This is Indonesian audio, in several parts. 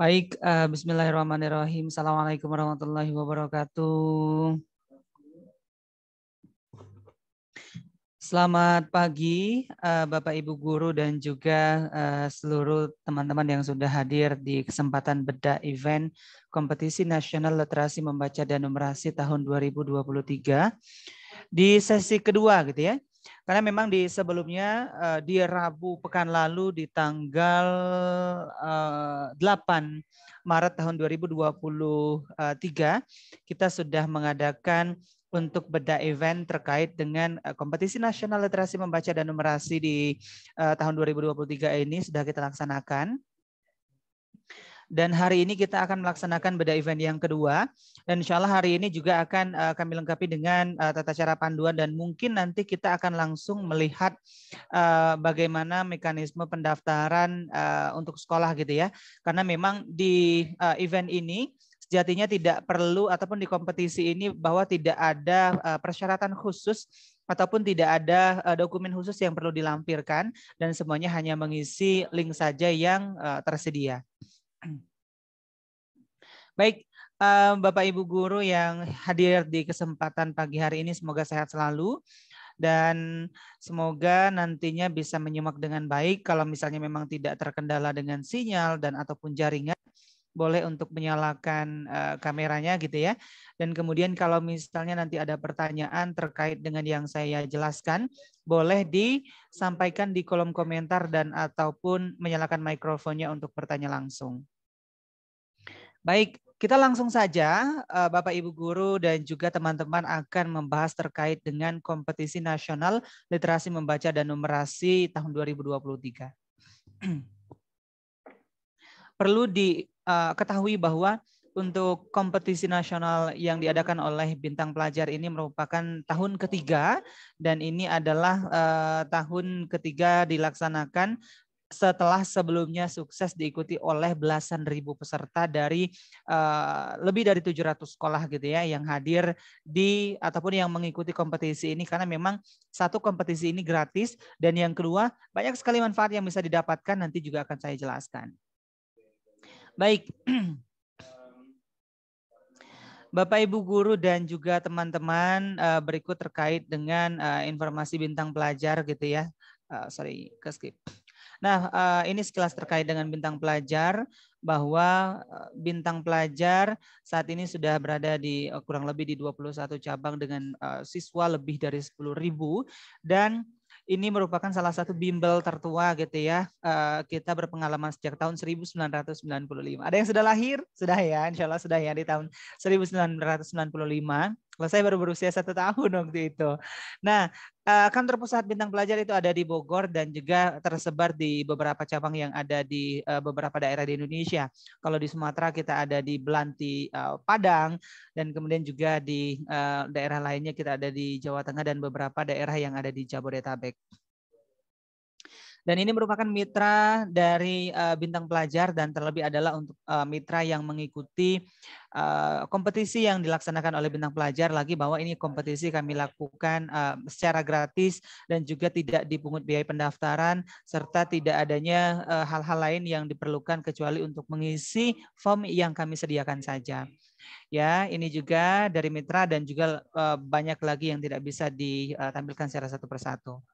Baik, bismillahirrahmanirrahim. Assalamualaikum warahmatullahi wabarakatuh. Selamat pagi, Bapak Ibu Guru dan juga seluruh teman-teman yang sudah hadir di kesempatan bedah event Kompetisi Nasional Literasi Membaca dan Numerasi tahun 2023 di sesi kedua gitu ya. Karena memang di sebelumnya di Rabu pekan lalu di tanggal 8 Maret tahun 2023 kita sudah mengadakan untuk bedah event terkait dengan kompetisi nasional literasi membaca dan numerasi di tahun 2023 ini sudah kita laksanakan. Dan hari ini kita akan melaksanakan bedah event yang kedua. Dan insya Allah hari ini juga akan kami lengkapi dengan tata cara panduan dan mungkin nanti kita akan langsung melihat bagaimana mekanisme pendaftaran untuk sekolah gitu ya. Karena memang di event ini sejatinya tidak perlu ataupun di kompetisi ini bahwa tidak ada persyaratan khusus ataupun tidak ada dokumen khusus yang perlu dilampirkan dan semuanya hanya mengisi link saja yang tersedia. Baik, Bapak Ibu Guru yang hadir di kesempatan pagi hari ini semoga sehat selalu dan semoga nantinya bisa menyimak dengan baik. Kalau misalnya memang tidak terkendala dengan sinyal dan ataupun jaringan, boleh untuk menyalakan kameranya gitu ya. Dan kemudian kalau misalnya nanti ada pertanyaan terkait dengan yang saya jelaskan, boleh disampaikan di kolom komentar dan ataupun menyalakan mikrofonnya untuk bertanya langsung. Baik, kita langsung saja Bapak Ibu Guru dan juga teman-teman akan membahas terkait dengan kompetisi nasional literasi membaca dan numerasi tahun 2023. Perlu diketahui bahwa untuk kompetisi nasional yang diadakan oleh Bintang Pelajar ini merupakan tahun ketiga dan ini adalah tahun ketiga dilaksanakan setelah sebelumnya sukses diikuti oleh belasan ribu peserta dari lebih dari 700 sekolah gitu ya yang hadir di ataupun yang mengikuti kompetisi ini karena memang satu kompetisi ini gratis dan yang kedua banyak sekali manfaat yang bisa didapatkan nanti juga akan saya jelaskan. Baik. Bapak Ibu Guru dan juga teman-teman berikut terkait dengan informasi Bintang Pelajar gitu ya. Sorry, ke skip. Nah, ini sekilas terkait dengan Bintang Pelajar bahwa Bintang Pelajar saat ini sudah berada di kurang lebih di 21 cabang dengan siswa lebih dari 10.000 dan ini merupakan salah satu bimbel tertua gitu ya. Kita berpengalaman sejak tahun 1995. Ada yang sudah lahir? Sudah ya, insya Allah sudah ya di tahun 1995. Kalau saya baru berusia 1 tahun waktu itu. Nah, kantor pusat Bintang Pelajar itu ada di Bogor dan juga tersebar di beberapa cabang yang ada di beberapa daerah di Indonesia. Kalau di Sumatera kita ada di Belanti, Padang, dan kemudian juga di daerah lainnya kita ada di Jawa Tengah dan beberapa daerah yang ada di Jabodetabek. Dan ini merupakan mitra dari Bintang Pelajar dan terlebih adalah untuk mitra yang mengikuti kompetisi yang dilaksanakan oleh Bintang Pelajar lagi bahwa ini kompetisi kami lakukan secara gratis dan juga tidak dipungut biaya pendaftaran serta tidak adanya hal-hal lain yang diperlukan kecuali untuk mengisi form yang kami sediakan saja. Ya, ini juga dari mitra dan juga banyak lagi yang tidak bisa ditampilkan secara satu persatu.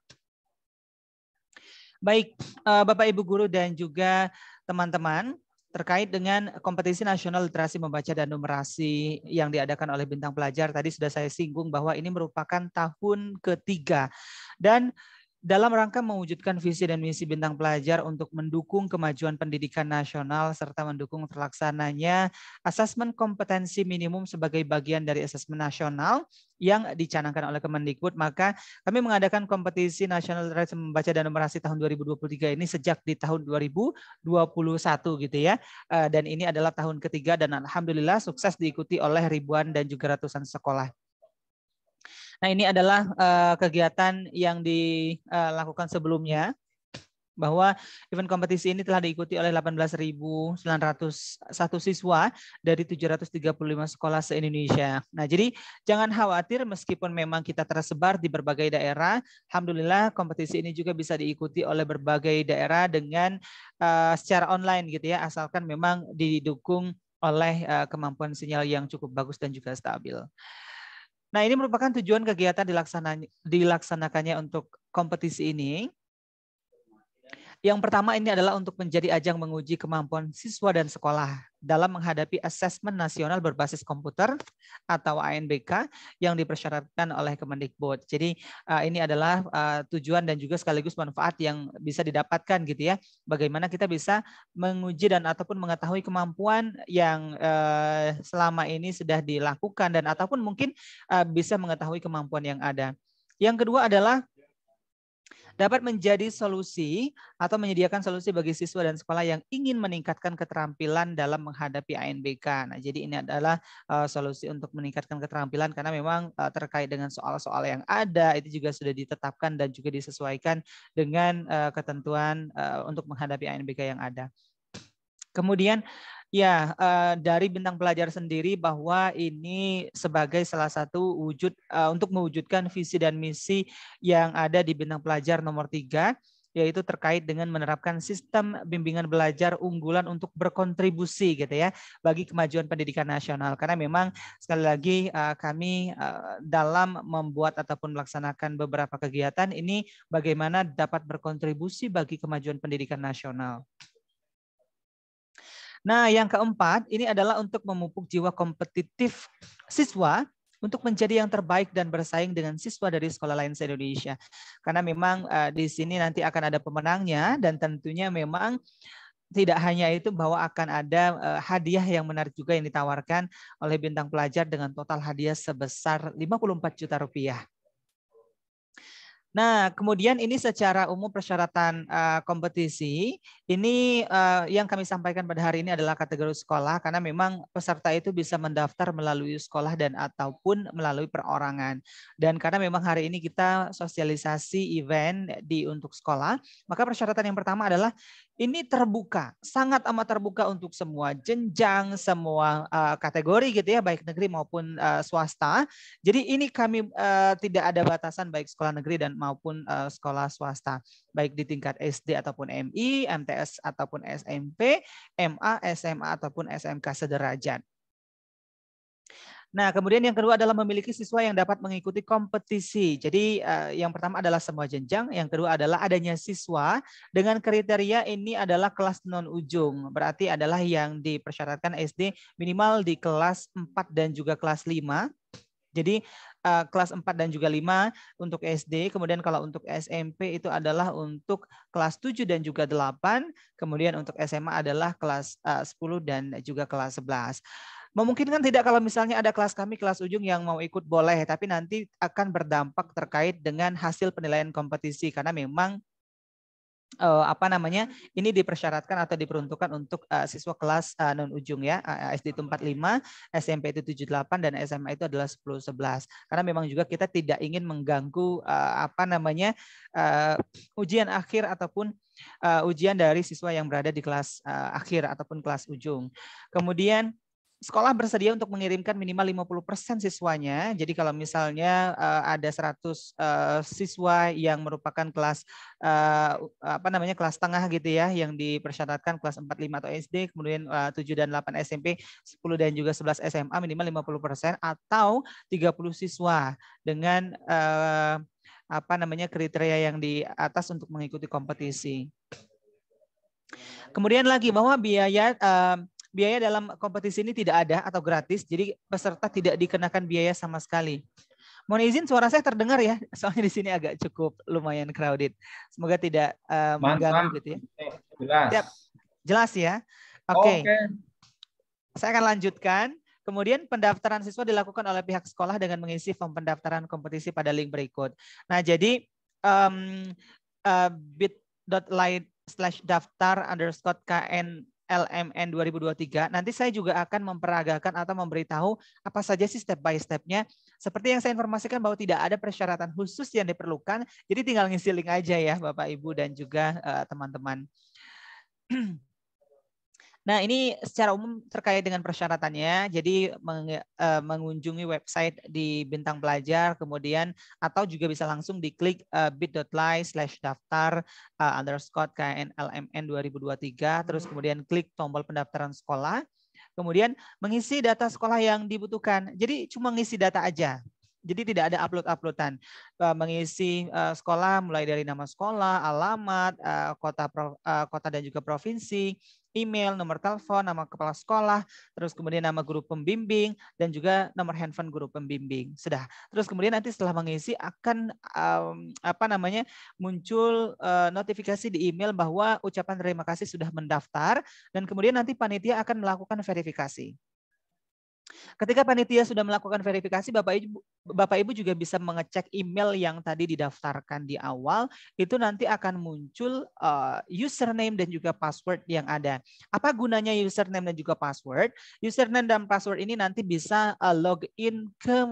Baik, Bapak Ibu Guru dan juga teman-teman, terkait dengan kompetisi nasional literasi membaca dan numerasi yang diadakan oleh Bintang Pelajar, tadi sudah saya singgung bahwa ini merupakan tahun ketiga. Dan dalam rangka mewujudkan visi dan misi Bintang Pelajar untuk mendukung kemajuan pendidikan nasional serta mendukung terlaksananya asesmen kompetensi minimum sebagai bagian dari asesmen nasional yang dicanangkan oleh Kemendikbud, maka kami mengadakan kompetisi nasional literasi membaca dan numerasi tahun 2023 ini sejak di tahun 2021 gitu ya. Dan ini adalah tahun ketiga dan alhamdulillah sukses diikuti oleh ribuan dan juga ratusan sekolah. Nah, ini adalah kegiatan yang dilakukan sebelumnya. bahwa event kompetisi ini telah diikuti oleh 18.901 siswa dari 735 sekolah se-Indonesia. Nah, jadi jangan khawatir meskipun memang kita tersebar di berbagai daerah, alhamdulillah kompetisi ini juga bisa diikuti oleh berbagai daerah dengan secara online gitu ya, asalkan memang didukung oleh kemampuan sinyal yang cukup bagus dan juga stabil. Nah, ini merupakan tujuan kegiatan dilaksanakannya untuk kompetisi ini. Yang pertama ini adalah untuk menjadi ajang menguji kemampuan siswa dan sekolah dalam menghadapi asesmen nasional berbasis komputer atau ANBK yang dipersyaratkan oleh Kemendikbud. Jadi ini adalah tujuan dan juga sekaligus manfaat yang bisa didapatkan gitu ya. Bagaimana kita bisa menguji dan ataupun mengetahui kemampuan yang selama ini sudah dilakukan dan ataupun mungkin bisa mengetahui kemampuan yang ada. Yang kedua adalah dapat menjadi solusi atau menyediakan solusi bagi siswa dan sekolah yang ingin meningkatkan keterampilan dalam menghadapi ANBK. Nah, jadi ini adalah solusi untuk meningkatkan keterampilan karena memang terkait dengan soal-soal yang ada itu juga sudah ditetapkan dan juga disesuaikan dengan ketentuan untuk menghadapi ANBK yang ada. Kemudian ya dari Bintang Pelajar sendiri bahwa ini sebagai salah satu wujud untuk mewujudkan visi dan misi yang ada di Bintang Pelajar nomor 3, yaitu terkait dengan menerapkan sistem bimbingan belajar unggulan untuk berkontribusi gitu ya bagi kemajuan pendidikan nasional. Karena memang sekali lagi kami dalam membuat ataupun melaksanakan beberapa kegiatan ini bagaimana dapat berkontribusi bagi kemajuan pendidikan nasional. Nah, yang keempat, ini adalah untuk memupuk jiwa kompetitif siswa untuk menjadi yang terbaik dan bersaing dengan siswa dari sekolah lain se-Indonesia. Karena memang di sini nanti akan ada pemenangnya dan tentunya memang tidak hanya itu bahwa akan ada hadiah yang menarik juga yang ditawarkan oleh Bintang Pelajar dengan total hadiah sebesar 54 juta rupiah. Nah, kemudian ini secara umum persyaratan kompetisi, ini yang kami sampaikan pada hari ini adalah kategori sekolah, karena memang peserta itu bisa mendaftar melalui sekolah dan ataupun melalui perorangan. Dan karena memang hari ini kita sosialisasi event untuk sekolah, maka persyaratan yang pertama adalah ini terbuka, sangat amat terbuka untuk semua jenjang, semua kategori gitu ya, baik negeri maupun swasta. Jadi ini kami tidak ada batasan baik sekolah negeri dan maupun sekolah swasta, baik di tingkat SD ataupun MI, MTS ataupun SMP, MA, SMA ataupun SMK sederajat. Nah, kemudian yang kedua adalah memiliki siswa yang dapat mengikuti kompetisi. Jadi yang pertama adalah semua jenjang, yang kedua adalah adanya siswa dengan kriteria ini adalah kelas non ujung. Berarti adalah yang dipersyaratkan SD minimal di kelas 4 dan juga kelas 5. Jadi kelas 4 dan juga 5 untuk SD, kemudian kalau untuk SMP itu adalah untuk kelas 7 dan juga 8, kemudian untuk SMA adalah kelas 10 dan juga kelas 11. Memungkinkan tidak kalau misalnya ada kelas kami, kelas ujung yang mau ikut boleh, tapi nanti akan berdampak terkait dengan hasil penilaian kompetisi karena memang ini dipersyaratkan atau diperuntukkan untuk siswa kelas non ujung ya, SD itu 45, SMP itu 78 dan SMA itu adalah 10-11. Karena memang juga kita tidak ingin mengganggu ujian akhir ataupun ujian dari siswa yang berada di kelas akhir ataupun kelas ujung. Kemudian sekolah bersedia untuk mengirimkan minimal 50% siswanya. Jadi kalau misalnya ada 100 siswa yang merupakan kelas kelas tengah gitu ya, yang dipersyaratkan kelas 4, 5 atau SD, kemudian 7 dan 8 SMP, 10 dan juga 11 SMA minimal 50% atau 30 siswa dengan kriteria yang di atas untuk mengikuti kompetisi. Kemudian lagi bahwa biaya dalam kompetisi ini tidak ada atau gratis, jadi peserta tidak dikenakan biaya sama sekali. Mohon izin suara saya terdengar ya, soalnya di sini agak cukup lumayan crowded. Semoga tidak mengganggu gitu ya. Jelas. Siap. Jelas ya. Oke. Saya akan lanjutkan. Kemudian pendaftaran siswa dilakukan oleh pihak sekolah dengan mengisi form pendaftaran kompetisi pada link berikut. Nah, jadi bit.ly/daftar_kn LMN 2023, nanti saya juga akan memperagakan atau memberitahu apa saja sih step by step-nya. Seperti yang saya informasikan bahwa tidak ada persyaratan khusus yang diperlukan, jadi tinggal ngisi link aja ya Bapak Ibu dan juga teman-teman. Nah, ini secara umum terkait dengan persyaratannya. Jadi mengunjungi website di Bintang Pelajar, kemudian atau juga bisa langsung diklik bit.ly/daftar_KNLMN 2023, terus kemudian klik tombol pendaftaran sekolah, kemudian mengisi data sekolah yang dibutuhkan. Jadi cuma ngisi data aja. Jadi tidak ada upload-uploadan. Mengisi sekolah mulai dari nama sekolah, alamat, kota dan juga provinsi, email, nomor telepon, nama kepala sekolah, terus kemudian nama guru pembimbing, dan juga nomor handphone guru pembimbing. Sudah. Terus kemudian nanti setelah mengisi akan muncul notifikasi di email bahwa ucapan terima kasih sudah mendaftar, dan kemudian nanti panitia akan melakukan verifikasi. Ketika panitia sudah melakukan verifikasi, Bapak Ibu juga bisa mengecek email yang tadi didaftarkan di awal, itu nanti akan muncul username dan juga password yang ada. Apa gunanya username dan juga password? Username dan password ini nanti bisa login ke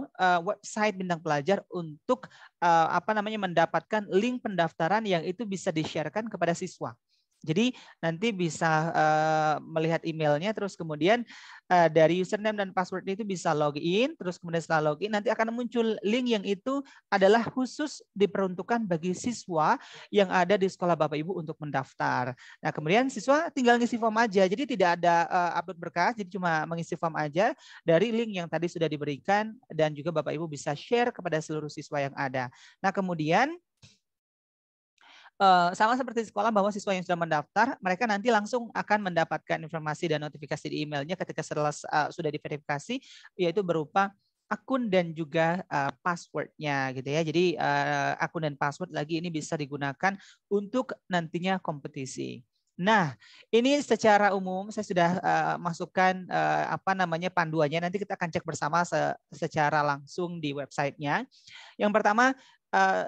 website Bintang Pelajar untuk mendapatkan link pendaftaran yang itu bisa di-share-kan kepada siswa. Jadi nanti bisa melihat emailnya, terus kemudian dari username dan password itu bisa login, terus kemudian setelah login nanti akan muncul link yang itu adalah khusus diperuntukkan bagi siswa yang ada di sekolah Bapak Ibu untuk mendaftar. Nah, kemudian siswa tinggal ngisi form aja, jadi tidak ada upload berkas, jadi cuma mengisi form aja dari link yang tadi sudah diberikan, dan juga Bapak Ibu bisa share kepada seluruh siswa yang ada. Nah, kemudian sama seperti sekolah bahwa siswa yang sudah mendaftar, mereka nanti langsung akan mendapatkan informasi dan notifikasi di emailnya ketika sudah diverifikasi, yaitu berupa akun dan juga passwordnya gitu ya. Jadi akun dan password lagi ini bisa digunakan untuk nantinya kompetisi. Nah, ini secara umum saya sudah masukkan panduannya. Nanti kita akan cek bersama secara langsung di websitenya. Yang pertama,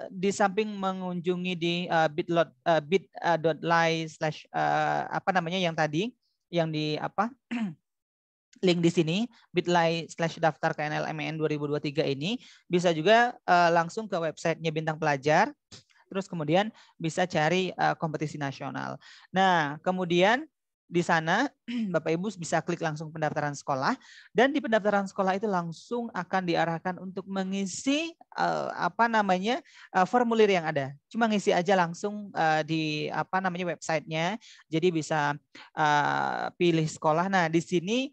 di samping mengunjungi di bit.ly/ yang tadi yang di link di sini bit.ly/daftar KNLMN 2023 ini, bisa juga langsung ke websitenya Bintang Pelajar, terus kemudian bisa cari kompetisi nasional. Nah, kemudian di sana Bapak Ibu bisa klik langsung pendaftaran sekolah, dan di pendaftaran sekolah itu langsung akan diarahkan untuk mengisi formulir yang ada. Cuma ngisi aja langsung di websitenya. Jadi bisa pilih sekolah. Nah, di sini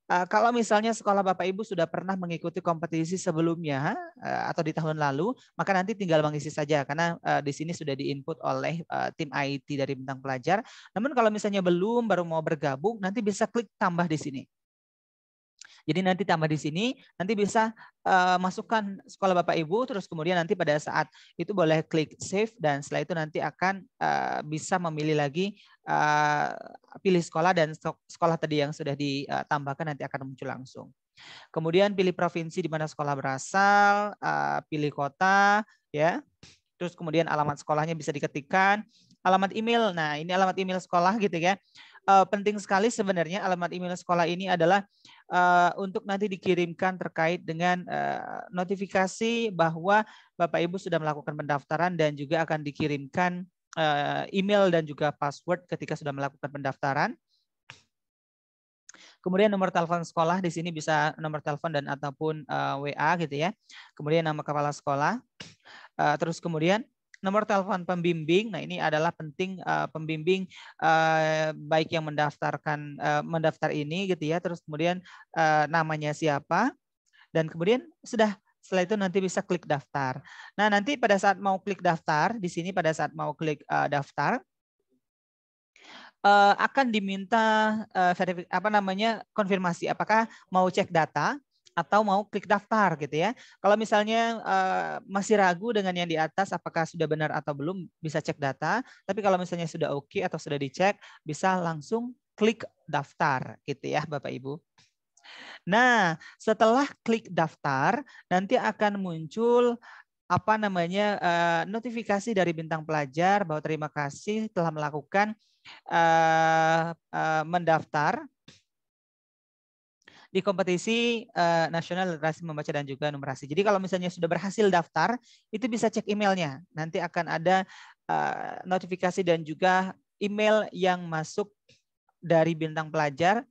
kalau misalnya sekolah Bapak Ibu sudah pernah mengikuti kompetisi sebelumnya atau di tahun lalu, maka nanti tinggal mengisi saja karena di sini sudah diinput oleh tim IT dari Bintang Pelajar. Namun kalau misalnya belum, baru mau bergabung, nanti bisa klik tambah di sini. Jadi nanti tambah di sini, nanti bisa masukkan sekolah Bapak Ibu, terus kemudian nanti pada saat itu boleh klik save, dan setelah itu nanti akan bisa memilih lagi pilih sekolah, dan sekolah tadi yang sudah ditambahkan nanti akan muncul langsung. Kemudian pilih provinsi di mana sekolah berasal, pilih kota, ya. Terus kemudian alamat sekolahnya bisa diketikkan, alamat email. Nah, ini alamat email sekolah gitu ya. Penting sekali sebenarnya alamat email sekolah ini adalah untuk nanti dikirimkan terkait dengan notifikasi bahwa Bapak Ibu sudah melakukan pendaftaran, dan juga akan dikirimkan email dan juga password ketika sudah melakukan pendaftaran. Kemudian nomor telepon sekolah di sini bisa nomor telepon dan ataupun WA gitu ya. Kemudian nama kepala sekolah. Terus kemudian nomor telepon pembimbing. Nah, ini adalah penting, pembimbing baik yang mendaftar ini gitu ya. Terus kemudian namanya siapa, dan kemudian setelah itu nanti bisa klik daftar. Nah, nanti pada saat mau klik daftar di sini, pada saat mau klik daftar akan diminta konfirmasi apakah mau cek data atau mau klik daftar gitu ya. Kalau misalnya masih ragu dengan yang di atas apakah sudah benar atau belum, bisa cek data. Tapi kalau misalnya sudah oke atau sudah dicek, bisa langsung klik daftar gitu ya Bapak Ibu. Nah, setelah klik daftar, nanti akan muncul notifikasi dari Bintang Pelajar bahwa terima kasih telah melakukan mendaftar di kompetisi nasional literasi membaca dan juga numerasi. Jadi kalau misalnya sudah berhasil daftar, itu bisa cek emailnya. Nanti akan ada notifikasi dan juga email yang masuk dari Bintang Pelajar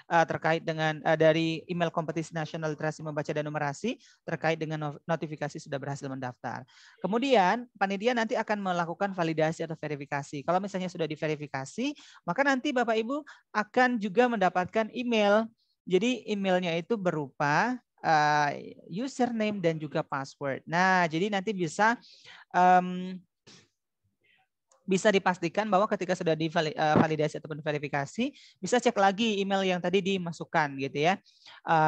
terkait dengan dari email kompetisi nasional literasi membaca dan numerasi terkait dengan notifikasi sudah berhasil mendaftar. Kemudian panitia nanti akan melakukan validasi atau verifikasi. Kalau misalnya sudah diverifikasi, maka nanti Bapak Ibu akan juga mendapatkan email. Jadi emailnya itu berupa username dan juga password. Nah, jadi nanti bisa bisa dipastikan bahwa ketika sudah divalidasi ataupun verifikasi, bisa cek lagi email yang tadi dimasukkan gitu ya,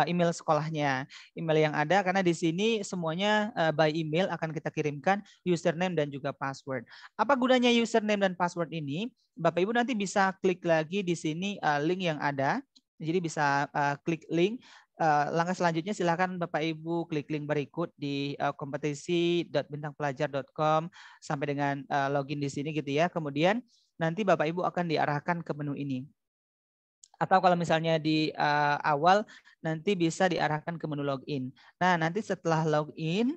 email sekolahnya, email yang ada, karena di sini semuanya by email akan kita kirimkan username dan juga password. Apa gunanya username dan password ini? Bapak Ibu nanti bisa klik lagi di sini link yang ada, jadi bisa klik link. Langkah selanjutnya silakan Bapak Ibu klik link berikut di kompetisi.bintangpelajar.com sampai dengan login di sini gitu ya. Kemudian nanti Bapak Ibu akan diarahkan ke menu ini. Atau kalau misalnya di awal nanti bisa diarahkan ke menu login. Nah, nanti setelah login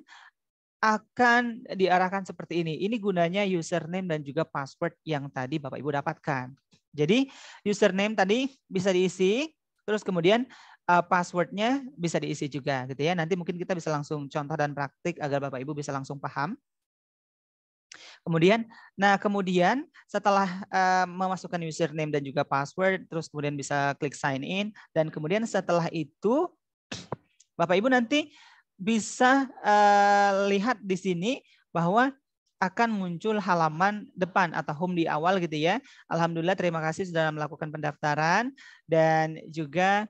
akan diarahkan seperti ini. Ini gunanya username dan juga password yang tadi Bapak Ibu dapatkan. Jadi username tadi bisa diisi, terus kemudian passwordnya bisa diisi juga gitu ya. Nanti mungkin kita bisa langsung contoh dan praktik agar Bapak Ibu bisa langsung paham. Kemudian setelah memasukkan username dan juga password, terus kemudian bisa klik sign in, dan kemudian setelah itu Bapak Ibu nanti bisa lihat di sini bahwa akan muncul halaman depan atau home di awal gitu ya. Alhamdulillah, terima kasih sudah melakukan pendaftaran, dan juga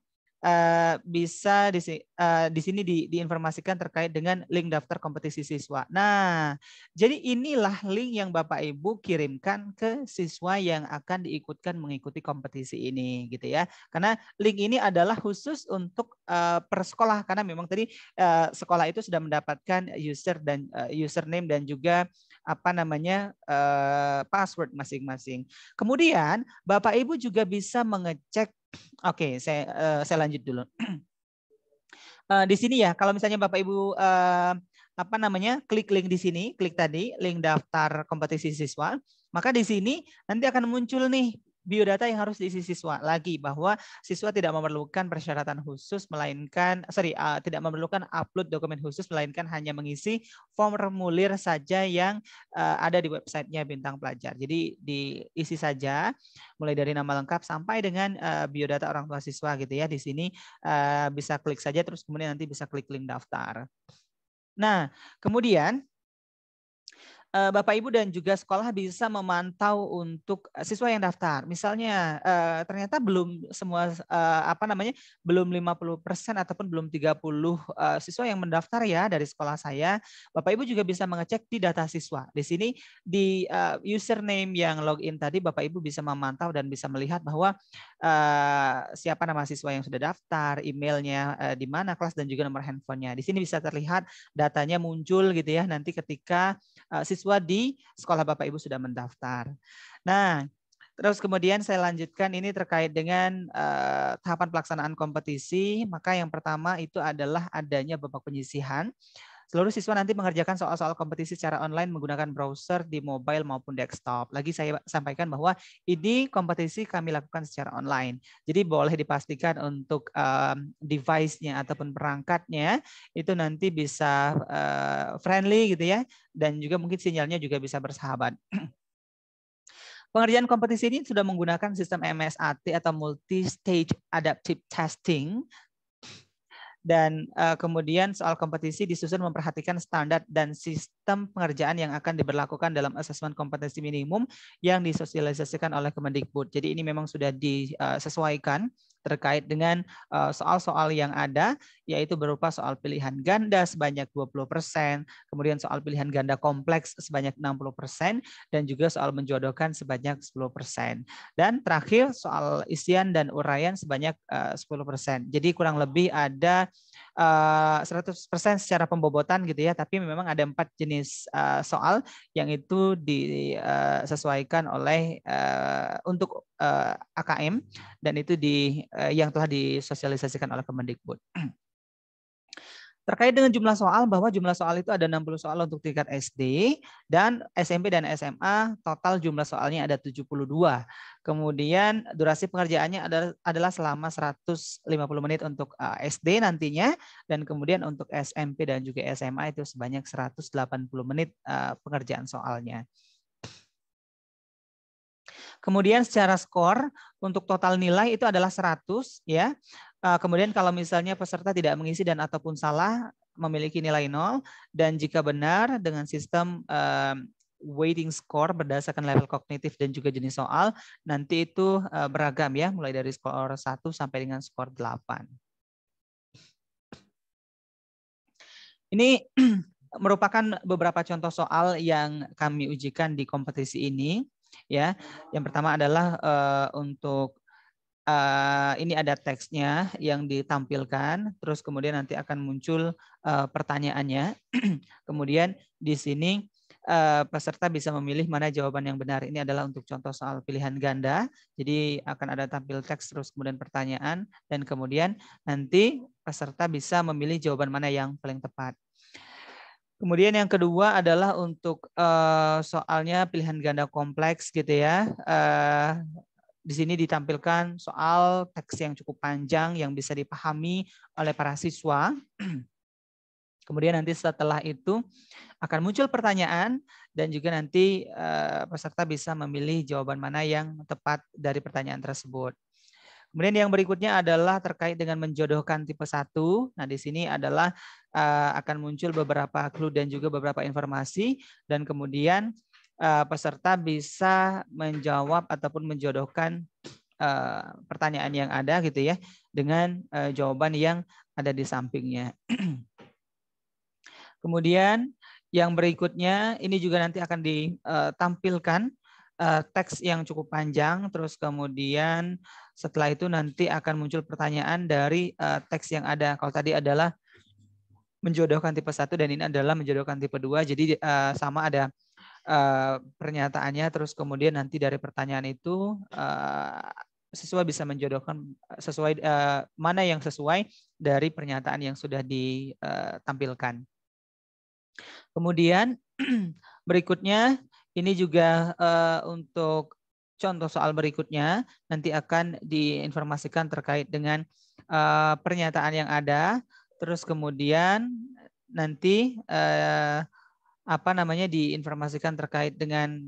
bisa di sini diinformasikan terkait dengan link daftar kompetisi siswa. Nah, jadi inilah link yang Bapak Ibu kirimkan ke siswa yang akan diikutkan mengikuti kompetisi ini gitu ya. Karena link ini adalah khusus untuk per sekolah, karena memang tadi sekolah itu sudah mendapatkan username dan juga password masing-masing. Kemudian Bapak Ibu juga bisa mengecek. Oke, saya lanjut dulu. Di sini ya, kalau misalnya Bapak Ibu klik link di sini, klik tadi link daftar kompetisi siswa, maka di sini nanti akan muncul nih biodata yang harus diisi siswa lagi, bahwa siswa tidak memerlukan persyaratan khusus tidak memerlukan upload dokumen khusus, melainkan hanya mengisi formulir saja yang ada di websitenya Bintang Pelajar. Jadi diisi saja mulai dari nama lengkap sampai dengan biodata orang tua siswa gitu ya. Di sini bisa klik saja, terus kemudian nanti bisa klik link daftar. Nah, kemudian Bapak Ibu dan juga sekolah bisa memantau untuk siswa yang daftar. Misalnya ternyata belum semua belum 50% ataupun belum 30 siswa yang mendaftar ya dari sekolah saya. Bapak Ibu juga bisa mengecek di data siswa. Di sini di username yang login tadi Bapak Ibu bisa memantau dan bisa melihat bahwa siapa nama siswa yang sudah daftar, emailnya di mana kelas, dan juga nomor handphonenya. Di sini bisa terlihat datanya muncul gitu ya nanti ketika siswa di sekolah Bapak Ibu sudah mendaftar. Nah, terus kemudian saya lanjutkan ini terkait dengan tahapan pelaksanaan kompetisi. Maka yang pertama itu adalah adanya babak penyisihan. Seluruh siswa nanti mengerjakan soal-soal kompetisi secara online menggunakan browser di mobile maupun desktop. Lagi saya sampaikan bahwa ini kompetisi kami lakukan secara online. Jadi boleh dipastikan untuk device-nya ataupun perangkatnya itu nanti bisa friendly gitu ya. Dan juga mungkin sinyalnya juga bisa bersahabat. Pengerjaan kompetisi ini sudah menggunakan sistem MSAT atau Multi-Stage Adaptive Testing. Dan kemudian soal kompetisi disusun memperhatikan standar dan sistem pengerjaan yang akan diberlakukan dalam asesmen kompetensi minimum yang disosialisasikan oleh Kemendikbud. Jadi ini memang sudah disesuaikan terkait dengan soal-soal yang ada, yaitu berupa soal pilihan ganda sebanyak 20%, kemudian soal pilihan ganda kompleks sebanyak 60%, dan juga soal menjodohkan sebanyak 10%. Dan terakhir soal isian dan uraian sebanyak 10%. Jadi kurang lebih ada 100% secara pembobotan gitu ya, tapi memang ada 4 jenis soal yang itu disesuaikan oleh untuk AKM dan itu yang telah disosialisasikan oleh Kemendikbud. Terkait dengan jumlah soal, bahwa jumlah soal itu ada 60 soal untuk tingkat SD dan SMP dan SMA, total jumlah soalnya ada 72. Kemudian durasi pengerjaannya adalah selama 150 menit untuk SD nantinya, dan kemudian untuk SMP dan juga SMA itu sebanyak 180 menit pengerjaan soalnya. Kemudian secara skor untuk total nilai itu adalah 100 ya. Kemudian kalau misalnya peserta tidak mengisi dan ataupun salah memiliki nilai 0, dan jika benar dengan sistem weighting score berdasarkan level kognitif dan juga jenis soal, nanti itu beragam ya, mulai dari skor 1 sampai dengan skor 8. Ini merupakan beberapa contoh soal yang kami ujikan di kompetisi ini ya. Yang pertama adalah untuk ini ada teksnya yang ditampilkan, terus kemudian nanti akan muncul pertanyaannya. Kemudian di sini peserta bisa memilih mana jawaban yang benar. Ini adalah untuk contoh soal pilihan ganda. Jadi akan ada tampil teks terus kemudian pertanyaan, dan kemudian nanti peserta bisa memilih jawaban mana yang paling tepat. Kemudian yang kedua adalah untuk soalnya pilihan ganda kompleks gitu ya. Di sini ditampilkan soal teks yang cukup panjang yang bisa dipahami oleh para siswa. Kemudian nanti setelah itu akan muncul pertanyaan, dan juga nanti peserta bisa memilih jawaban mana yang tepat dari pertanyaan tersebut. Kemudian yang berikutnya adalah terkait dengan menjodohkan tipe 1. Nah, di sini adalah akan muncul beberapa clue dan juga beberapa informasi, dan kemudian peserta bisa menjawab ataupun menjodohkan pertanyaan yang ada gitu ya dengan jawaban yang ada di sampingnya. Kemudian yang berikutnya ini juga nanti akan ditampilkan teks yang cukup panjang, terus kemudian setelah itu nanti akan muncul pertanyaan dari teks yang ada. Kalau tadi adalah menjodohkan tipe 1 dan ini adalah menjodohkan tipe 2. Jadi sama ada pernyataannya, terus kemudian nanti dari pertanyaan itu siswa bisa menjodohkan sesuai mana yang sesuai dari pernyataan yang sudah ditampilkan. Kemudian berikutnya ini juga untuk contoh soal berikutnya nanti akan diinformasikan terkait dengan pernyataan yang ada, terus kemudian nanti diinformasikan terkait dengan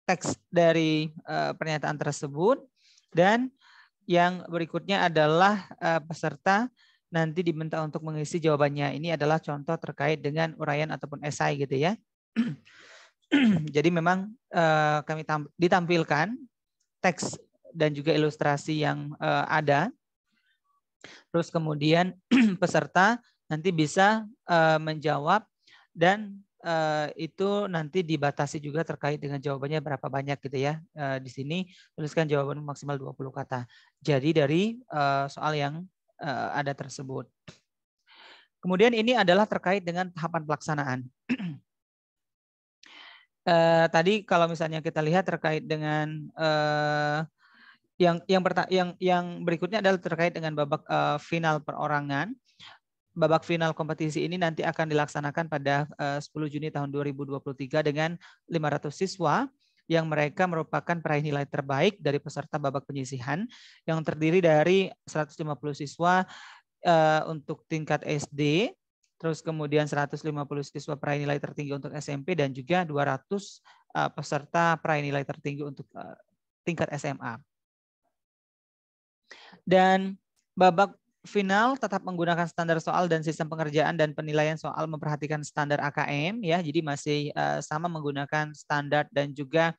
teks dari pernyataan tersebut, dan yang berikutnya adalah peserta nanti diminta untuk mengisi jawabannya. Ini adalah contoh terkait dengan uraian ataupun esai gitu ya. Jadi memang kami ditampilkan teks dan juga ilustrasi yang ada. Terus kemudian peserta nanti bisa menjawab, dan itu nanti dibatasi juga terkait dengan jawabannya berapa banyak gitu ya. Di sini tuliskan jawaban maksimal 20 kata. Jadi dari soal yang ada tersebut. Kemudian ini adalah terkait dengan tahapan pelaksanaan. Tadi kalau misalnya kita lihat terkait dengan yang berikutnya adalah terkait dengan babak final perorangan. Babak final kompetisi ini nanti akan dilaksanakan pada 10 Juni tahun 2023 dengan 500 siswa yang mereka merupakan peraih nilai terbaik dari peserta babak penyisihan yang terdiri dari 150 siswa untuk tingkat SD, terus kemudian 150 siswa peraih nilai tertinggi untuk SMP, dan juga 200 peserta peraih nilai tertinggi untuk tingkat SMA. Dan babak final tetap menggunakan standar soal dan sistem pengerjaan dan penilaian soal memperhatikan standar AKM ya. Jadi masih sama menggunakan standar dan juga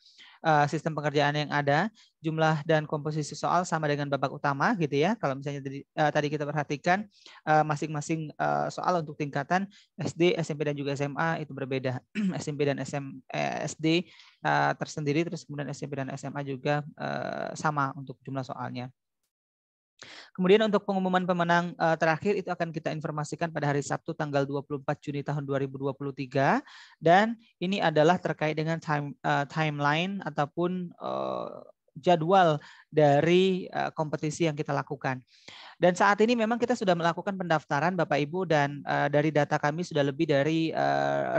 sistem pengerjaan yang ada. Jumlah dan komposisi soal sama dengan babak utama gitu ya. Kalau misalnya tadi kita perhatikan masing-masing soal untuk tingkatan SD, SMP dan juga SMA itu berbeda. SMP dan SD tersendiri, terus kemudian SMP dan SMA juga sama untuk jumlah soalnya. Kemudian untuk pengumuman pemenang terakhir itu akan kita informasikan pada hari Sabtu tanggal 24 Juni tahun 2023, dan ini adalah terkait dengan timeline ataupun jadwal dari kompetisi yang kita lakukan. Dan saat ini memang kita sudah melakukan pendaftaran Bapak Ibu, dan dari data kami sudah lebih dari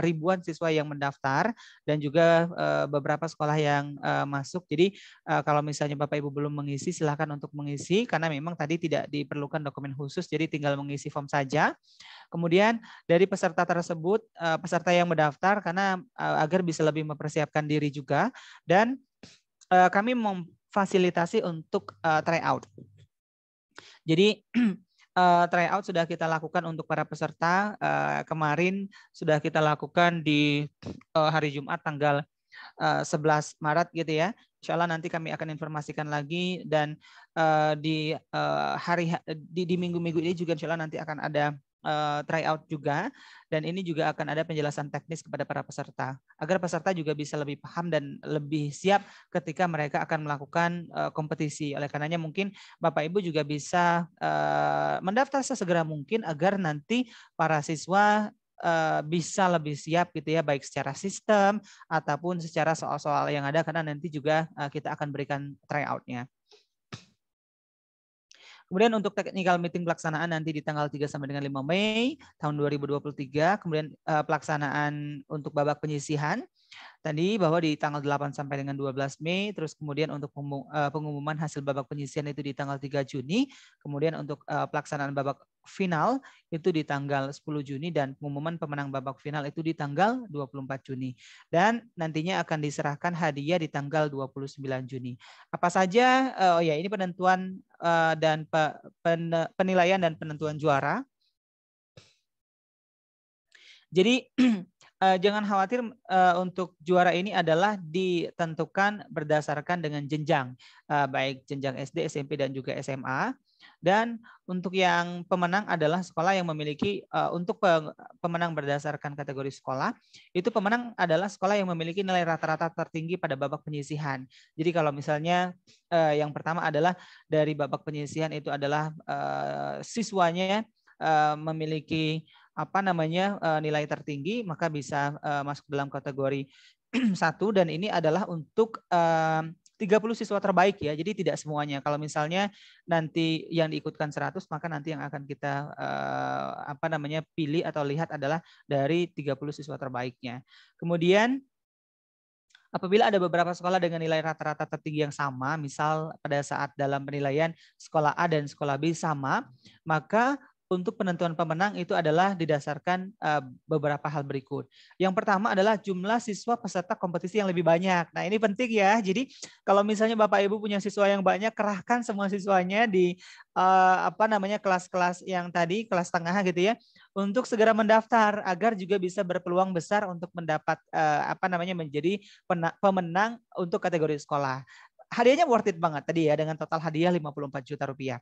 ribuan siswa yang mendaftar dan juga beberapa sekolah yang masuk. Jadi kalau misalnya Bapak Ibu belum mengisi, silakan untuk mengisi karena memang tadi tidak diperlukan dokumen khusus, jadi tinggal mengisi form saja. Kemudian dari peserta tersebut, peserta yang mendaftar karena agar bisa lebih mempersiapkan diri juga, dan kami memfasilitasi untuk tryout. Jadi tryout sudah kita lakukan untuk para peserta. Kemarin sudah kita lakukan di hari Jumat tanggal 11 Maret gitu ya. Insya Allah nanti kami akan informasikan lagi, dan di minggu-minggu ini juga insya Allah nanti akan ada tryout juga, dan ini juga akan ada penjelasan teknis kepada para peserta agar peserta juga bisa lebih paham dan lebih siap ketika mereka akan melakukan kompetisi. Oleh karenanya mungkin Bapak Ibu juga bisa mendaftar sesegera mungkin agar nanti para siswa bisa lebih siap gitu ya, baik secara sistem ataupun secara soal-soal yang ada, karena nanti juga kita akan berikan tryout-nya. Kemudian untuk technical meeting pelaksanaan nanti di tanggal 3 sampai dengan 5 Mei tahun 2023. Kemudian pelaksanaan untuk babak penyisihan tadi bahwa di tanggal 8 sampai dengan 12 Mei, terus kemudian untuk pengumuman hasil babak penyisihan itu di tanggal 3 Juni, kemudian untuk pelaksanaan babak final itu di tanggal 10 Juni, dan pengumuman pemenang babak final itu di tanggal 24 Juni. Dan nantinya akan diserahkan hadiah di tanggal 29 Juni. Apa saja? Oh ya, ini penentuan dan penilaian dan penentuan juara. Jadi jangan khawatir, untuk juara ini adalah ditentukan berdasarkan dengan jenjang, baik jenjang SD, SMP, dan juga SMA. Dan untuk yang pemenang adalah sekolah yang memiliki, untuk pemenang berdasarkan kategori sekolah, itu pemenang adalah sekolah yang memiliki nilai rata-rata tertinggi pada babak penyisihan. Jadi kalau misalnya yang pertama adalah dari babak penyisihan itu adalah siswanya memiliki nilai tertinggi, maka bisa masuk dalam kategori 1, dan ini adalah untuk 30 siswa terbaik ya. Jadi tidak semuanya. Kalau misalnya nanti yang diikutkan 100, maka nanti yang akan kita pilih atau lihat adalah dari 30 siswa terbaiknya. Kemudian apabila ada beberapa sekolah dengan nilai rata-rata tertinggi yang sama, misal pada saat dalam penilaian sekolah A dan sekolah B sama, maka untuk penentuan pemenang itu adalah didasarkan beberapa hal berikut. Yang pertama adalah jumlah siswa peserta kompetisi yang lebih banyak. Nah, ini penting ya. Jadi kalau misalnya Bapak Ibu punya siswa yang banyak, kerahkan semua siswanya di kelas-kelas yang tadi, kelas tengah gitu ya, untuk segera mendaftar agar juga bisa berpeluang besar untuk mendapat menjadi pemenang untuk kategori sekolah. Hadiahnya worth it banget tadi ya, dengan total hadiah 54 juta rupiah.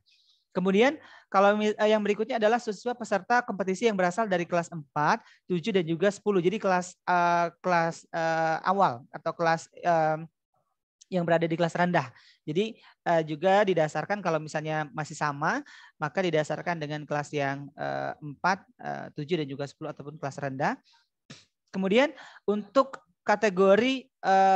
Kemudian kalau yang berikutnya adalah siswa peserta kompetisi yang berasal dari kelas 4, 7, dan juga 10. Jadi kelas awal atau kelas yang berada di kelas rendah. Jadi juga didasarkan kalau misalnya masih sama, maka didasarkan dengan kelas yang 4, 7, dan juga 10 ataupun kelas rendah. Kemudian untuk kategori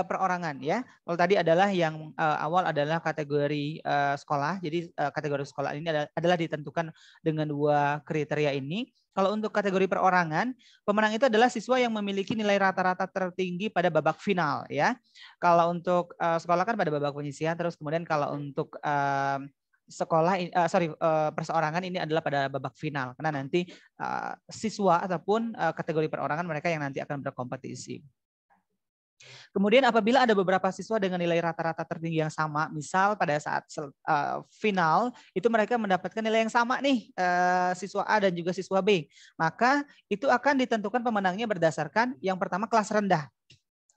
perorangan ya. Kalau tadi adalah yang awal adalah kategori sekolah. Jadi kategori sekolah ini adalah ditentukan dengan 2 kriteria ini. Kalau untuk kategori perorangan, pemenang itu adalah siswa yang memiliki nilai rata-rata tertinggi pada babak final ya. Kalau untuk sekolah kan pada babak penyisihan, terus kemudian kalau untuk perseorangan ini adalah pada babak final, karena nanti siswa ataupun kategori perorangan mereka yang nanti akan berkompetisi. Kemudian apabila ada beberapa siswa dengan nilai rata-rata tertinggi yang sama, misal pada saat final itu mereka mendapatkan nilai yang sama nih, siswa A dan juga siswa B, maka itu akan ditentukan pemenangnya berdasarkan yang pertama kelas rendah.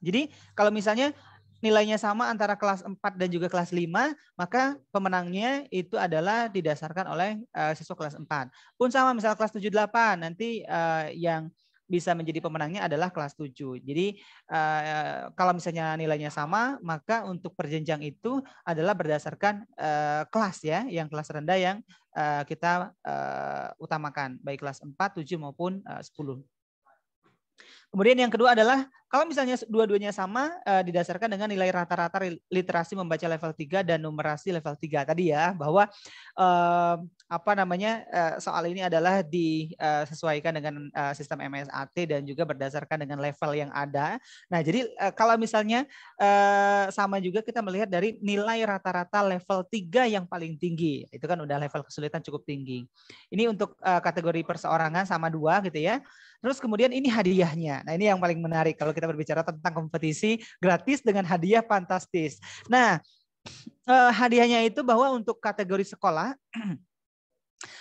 Jadi kalau misalnya nilainya sama antara kelas 4 dan juga kelas 5, maka pemenangnya itu adalah didasarkan oleh siswa kelas 4. Pun sama misal kelas 7, 8, nanti yang bisa menjadi pemenangnya adalah kelas 7. Jadi kalau misalnya nilainya sama, maka untuk perjenjang itu adalah berdasarkan kelas ya, yang kelas rendah yang kita utamakan, baik kelas 4, 7 maupun 10. Kemudian yang kedua adalah kalau misalnya dua-duanya sama didasarkan dengan nilai rata-rata literasi membaca level 3 dan numerasi level 3 tadi ya, bahwa soal ini adalah disesuaikan dengan sistem MSAT dan juga berdasarkan dengan level yang ada. Nah, jadi kalau misalnya sama juga kita melihat dari nilai rata-rata level 3 yang paling tinggi. Itu kan udah level kesulitan cukup tinggi. Ini untuk kategori perseorangan sama 2 gitu ya. Terus kemudian ini hadiahnya. Nah, ini yang paling menarik kalau kita berbicara tentang kompetisi gratis dengan hadiah fantastis. Nah, hadiahnya itu bahwa untuk kategori sekolah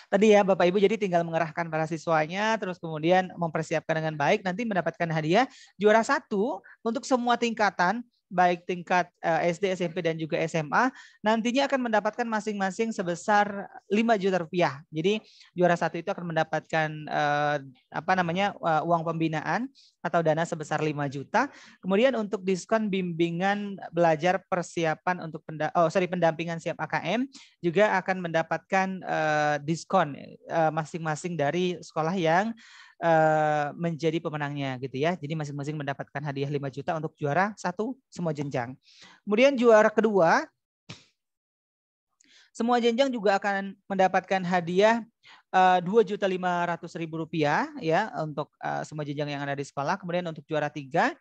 tadi ya Bapak Ibu, jadi tinggal mengerahkan para siswanya, terus kemudian mempersiapkan dengan baik, nanti mendapatkan hadiah juara 1 untuk semua tingkatan, baik tingkat SD, SMP, dan juga SMA, nantinya akan mendapatkan masing-masing sebesar 5 juta rupiah. Jadi juara 1 itu akan mendapatkan uang pembinaan atau dana sebesar 5 juta. Kemudian untuk diskon bimbingan belajar persiapan untuk pendampingan siap AKM juga akan mendapatkan diskon masing-masing dari sekolah yang menjadi pemenangnya gitu ya. Jadi masing-masing mendapatkan hadiah 5 juta untuk juara 1 semua jenjang. Kemudian juara kedua semua jenjang juga akan mendapatkan hadiah Rp2.500.000 ya untuk semua jenjang yang ada di sekolah. Kemudian untuk juara 3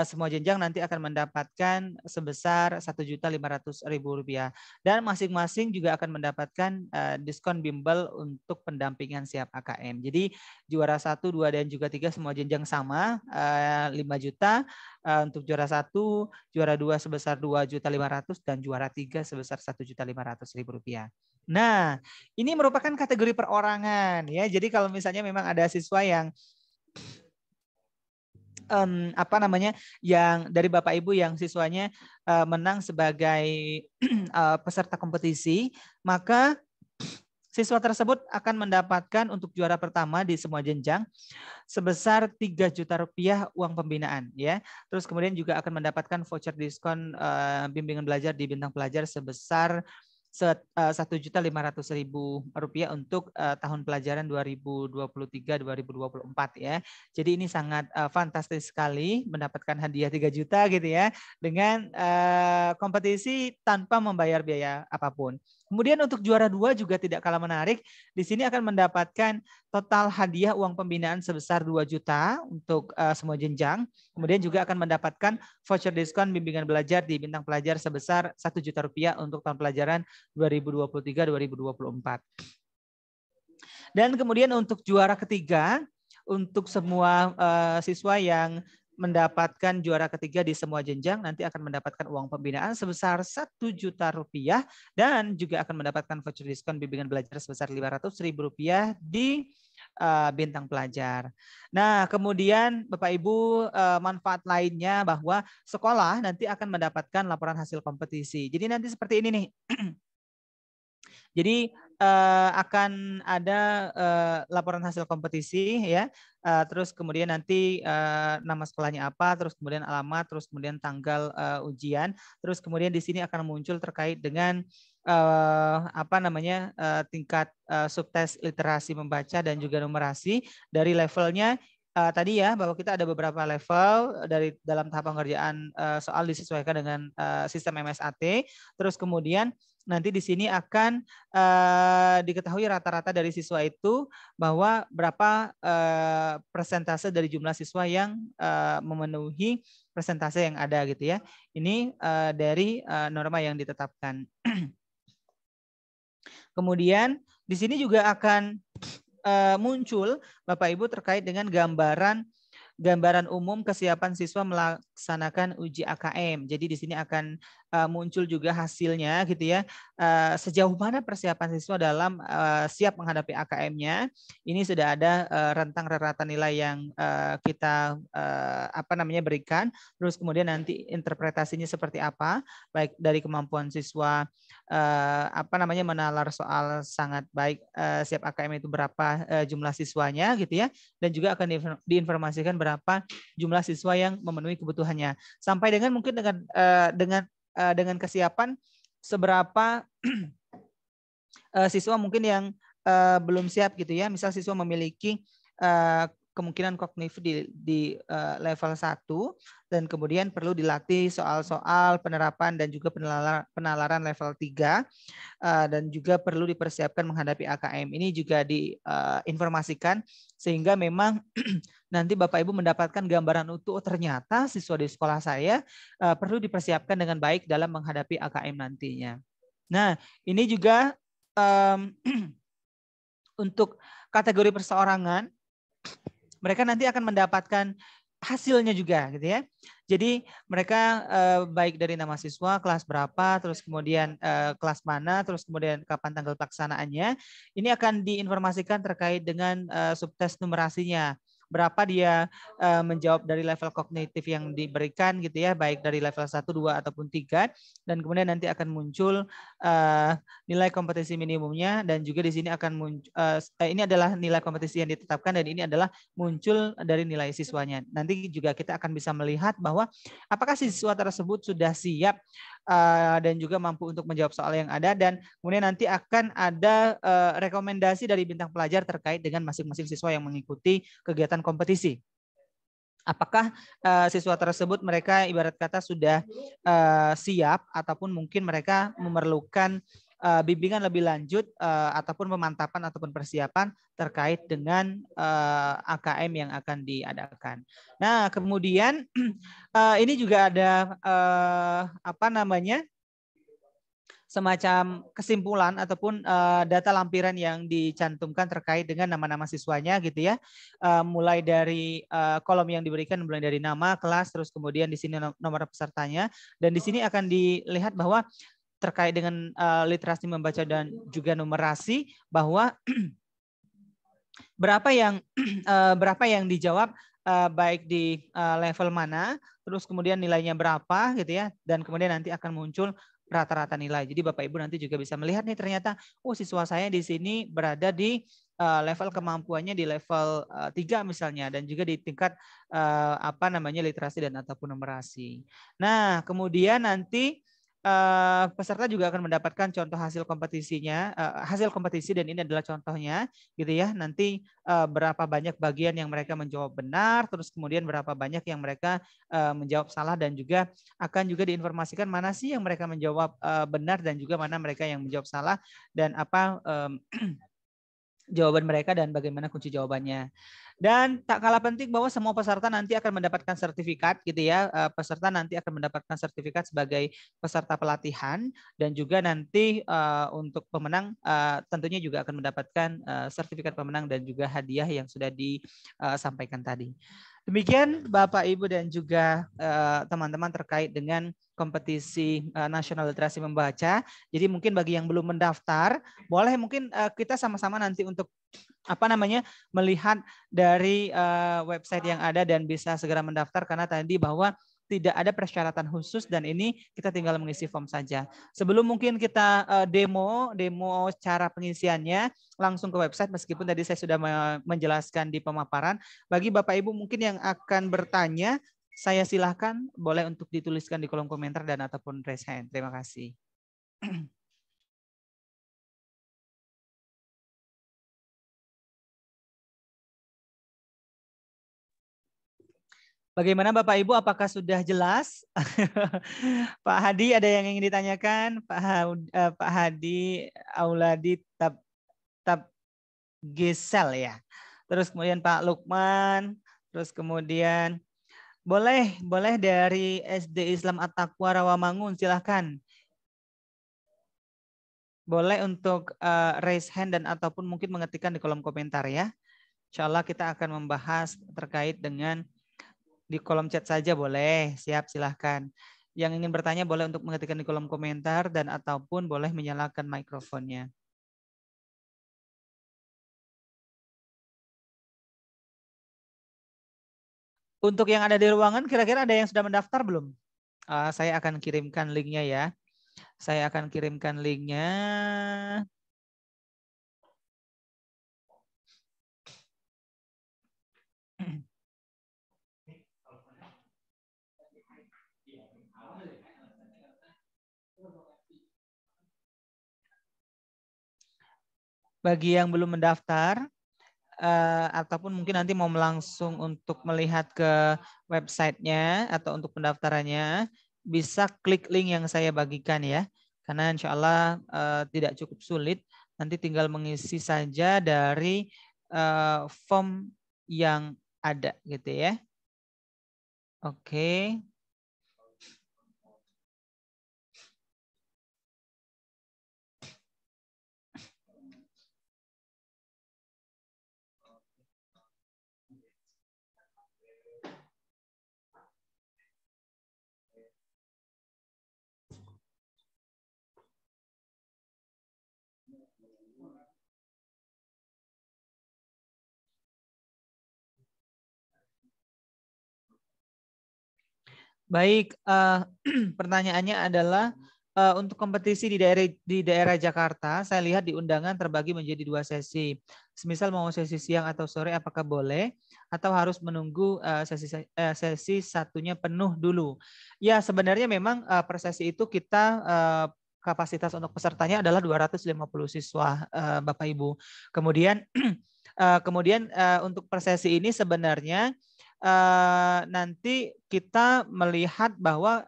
semua jenjang nanti akan mendapatkan sebesar Rp1.500.000 dan masing-masing juga akan mendapatkan diskon bimbel untuk pendampingan siap AKM. Jadi juara 1, 2 dan juga 3 semua jenjang sama 5 juta untuk juara 1, juara 2 sebesar Rp2.500.000 dan juara 3 sebesar Rp1.500.000. Nah, ini merupakan kategori perorangan ya. Jadi kalau misalnya memang ada siswa yang yang dari Bapak Ibu yang siswanya menang sebagai peserta kompetisi, maka siswa tersebut akan mendapatkan untuk juara pertama di semua jenjang sebesar Rp3 juta uang pembinaan ya. Terus kemudian juga akan mendapatkan voucher diskon bimbingan belajar di Bintang Pelajar sebesar Rp1.500.000 untuk tahun pelajaran 2023-2024 ya. Jadi ini sangat fantastis sekali mendapatkan hadiah 3 juta gitu ya dengan kompetisi tanpa membayar biaya apapun. Kemudian untuk juara 2 juga tidak kalah menarik. Di sini akan mendapatkan total hadiah uang pembinaan sebesar 2 juta untuk semua jenjang. Kemudian juga akan mendapatkan voucher diskon bimbingan belajar di Bintang Pelajar sebesar Rp1 juta untuk tahun pelajaran 2023-2024. Dan kemudian untuk juara ketiga, untuk semua siswa yang mendapatkan juara ketiga di semua jenjang nanti akan mendapatkan uang pembinaan sebesar Rp1 juta dan juga akan mendapatkan voucher diskon bimbingan belajar sebesar Rp500.000 di Bintang Pelajar. Nah, kemudian Bapak Ibu manfaat lainnya bahwa sekolah nanti akan mendapatkan laporan hasil kompetisi. Jadi nanti seperti ini nih. Jadi akan ada laporan hasil kompetisi ya. Terus kemudian nanti nama sekolahnya apa, terus kemudian alamat, terus kemudian tanggal ujian, terus kemudian di sini akan muncul terkait dengan tingkat subtes literasi membaca dan juga numerasi dari levelnya tadi ya, bahwa kita ada beberapa level dari dalam tahap pengerjaan soal disesuaikan dengan sistem MSAT. Terus kemudian nanti di sini akan diketahui rata-rata dari siswa itu bahwa berapa persentase dari jumlah siswa yang memenuhi persentase yang ada gitu ya. Ini dari norma yang ditetapkan. Kemudian di sini juga akan muncul Bapak Ibu terkait dengan gambaran umum kesiapan siswa melaksanakan uji AKM. Jadi di sini akan muncul juga hasilnya gitu ya. Sejauh mana persiapan siswa dalam siap menghadapi AKM-nya. Ini sudah ada rentang rata nilai yang kita berikan. Terus kemudian nanti interpretasinya seperti apa, baik dari kemampuan siswa menalar soal sangat baik siap AKM itu berapa jumlah siswanya gitu ya, dan juga akan diinformasikan berapa jumlah siswa yang memenuhi kebutuhannya, sampai dengan mungkin dengan kesiapan seberapa siswa mungkin yang belum siap gitu ya. Misal siswa memiliki kemungkinan kognitif di level 1 dan kemudian perlu dilatih soal-soal penerapan dan juga penalaran level 3 dan juga perlu dipersiapkan menghadapi AKM. Ini juga diinformasikan sehingga memang nanti Bapak Ibu mendapatkan gambaran utuh, ternyata siswa di sekolah saya perlu dipersiapkan dengan baik dalam menghadapi AKM nantinya. Nah, ini juga untuk kategori perseorangan, mereka nanti akan mendapatkan hasilnya juga gitu ya. Jadi mereka baik dari nama siswa, kelas berapa, terus kemudian kelas mana, terus kemudian kapan tanggal pelaksanaannya. Ini akan diinformasikan terkait dengan subtes numerasinya. Berapa dia menjawab dari level kognitif yang diberikan gitu ya, baik dari level 1, 2 ataupun 3, dan kemudian nanti akan muncul nilai kompetisi minimumnya, dan juga di sini akan muncul ini adalah nilai kompetisi yang ditetapkan dan ini adalah muncul dari nilai siswanya. Nanti juga kita akan bisa melihat bahwa apakah siswa tersebut sudah siap dan juga mampu untuk menjawab soal yang ada, dan kemudian nanti akan ada rekomendasi dari bintang pelajar terkait dengan masing-masing siswa yang mengikuti kegiatan kompetisi. Apakah siswa tersebut mereka ibarat kata sudah siap ataupun mungkin mereka memerlukan bimbingan lebih lanjut ataupun pemantapan ataupun persiapan terkait dengan AKM yang akan diadakan. Nah, kemudian ini juga ada semacam kesimpulan ataupun data lampiran yang dicantumkan terkait dengan nama-nama siswanya gitu ya. Mulai dari kolom yang diberikan mulai dari nama, kelas, terus kemudian di sini nomor pesertanya, dan di sini akan dilihat bahwa terkait dengan literasi membaca dan juga numerasi bahwa berapa yang dijawab baik di level mana, terus kemudian nilainya berapa gitu ya, dan kemudian nanti akan muncul rata-rata nilai. Jadi Bapak Ibu nanti juga bisa melihat nih ternyata siswa saya di sini berada di level kemampuannya di level 3 misalnya, dan juga di tingkat literasi dan ataupun numerasi. Nah, kemudian nanti peserta juga akan mendapatkan contoh hasil kompetisinya, hasil kompetisi, dan ini adalah contohnya gitu ya. Nanti berapa banyak bagian yang mereka menjawab benar, terus kemudian berapa banyak yang mereka menjawab salah, dan juga akan juga diinformasikan mana sih yang mereka menjawab benar dan juga mana mereka yang menjawab salah, dan apa jawaban mereka dan bagaimana kunci jawabannya. Dan tak kalah penting bahwa semua peserta nanti akan mendapatkan sertifikat gitu ya. Peserta nanti akan mendapatkan sertifikat sebagai peserta pelatihan, dan juga nanti untuk pemenang tentunya juga akan mendapatkan sertifikat pemenang dan juga hadiah yang sudah disampaikan tadi. Demikian Bapak, Ibu, dan juga teman-teman terkait dengan kompetisi nasional literasi membaca. Jadi mungkin bagi yang belum mendaftar, boleh mungkin kita sama-sama nanti untuk melihat dari website yang ada dan bisa segera mendaftar, karena tadi bahwa tidak ada persyaratan khusus dan ini kita tinggal mengisi form saja. Sebelum mungkin kita demo cara pengisiannya, langsung ke website meskipun tadi saya sudah menjelaskan di pemaparan. Bagi Bapak Ibu mungkin yang akan bertanya, saya silahkan boleh untuk dituliskan di kolom komentar dan ataupun raise hand. Terima kasih. Bagaimana Bapak Ibu, apakah sudah jelas? Pak Hadi, ada yang ingin ditanyakan? Pak Hadi Auladi Tab Gisel ya. Terus kemudian Pak Lukman, terus kemudian boleh dari SD Islam At-Taqwa Rawamangun, silahkan. Boleh untuk raise hand dan ataupun mungkin mengetikkan di kolom komentar ya. Insya Allah kita akan membahas terkait dengan di kolom chat saja boleh. Siap, silahkan. Yang ingin bertanya boleh untuk mengetikkan di kolom komentar dan ataupun boleh menyalakan mikrofonnya. Untuk yang ada di ruangan, kira-kira ada yang sudah mendaftar belum? Saya akan kirimkan linknya ya. Saya akan kirimkan linknya. Bagi yang belum mendaftar, ataupun mungkin nanti mau langsung untuk melihat ke websitenya atau untuk pendaftarannya, bisa klik link yang saya bagikan ya. Karena insya Allah tidak cukup sulit, nanti tinggal mengisi saja dari form yang ada gitu ya. Oke. Baik, pertanyaannya adalah untuk kompetisi di daerah Jakarta, saya lihat di undangan terbagi menjadi 2 sesi. Semisal mau sesi siang atau sore, apakah boleh atau harus menunggu sesi satunya penuh dulu? Ya, sebenarnya memang per sesi itu kita kapasitas untuk pesertanya adalah 250 siswa, Bapak Ibu. Kemudian untuk per sesi ini sebenarnya nanti kita melihat bahwa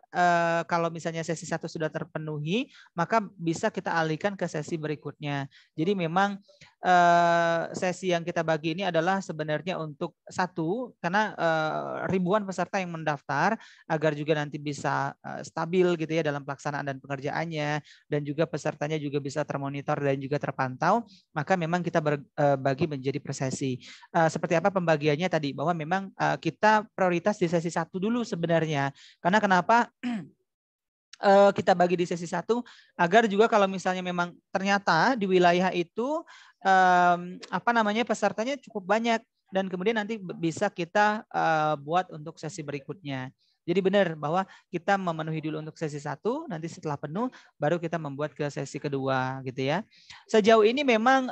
kalau misalnya sesi 1 sudah terpenuhi, maka bisa kita alihkan ke sesi berikutnya. Jadi memang sesi yang kita bagi ini adalah sebenarnya untuk 1, karena ribuan peserta yang mendaftar, agar juga nanti bisa stabil gitu ya dalam pelaksanaan dan pengerjaannya, dan juga pesertanya juga bisa termonitor dan juga terpantau, maka memang kita bagi menjadi per sesi. Seperti apa pembagiannya tadi, bahwa memang kita prioritas di sesi 1 dulu sebenarnya. Karena kenapa kita bagi di sesi 1, agar juga kalau misalnya memang ternyata di wilayah itu pesertanya cukup banyak, dan kemudian nanti bisa kita buat untuk sesi berikutnya. Jadi benar bahwa kita memenuhi dulu untuk sesi 1, nanti setelah penuh baru kita membuat ke sesi kedua gitu ya. Sejauh ini memang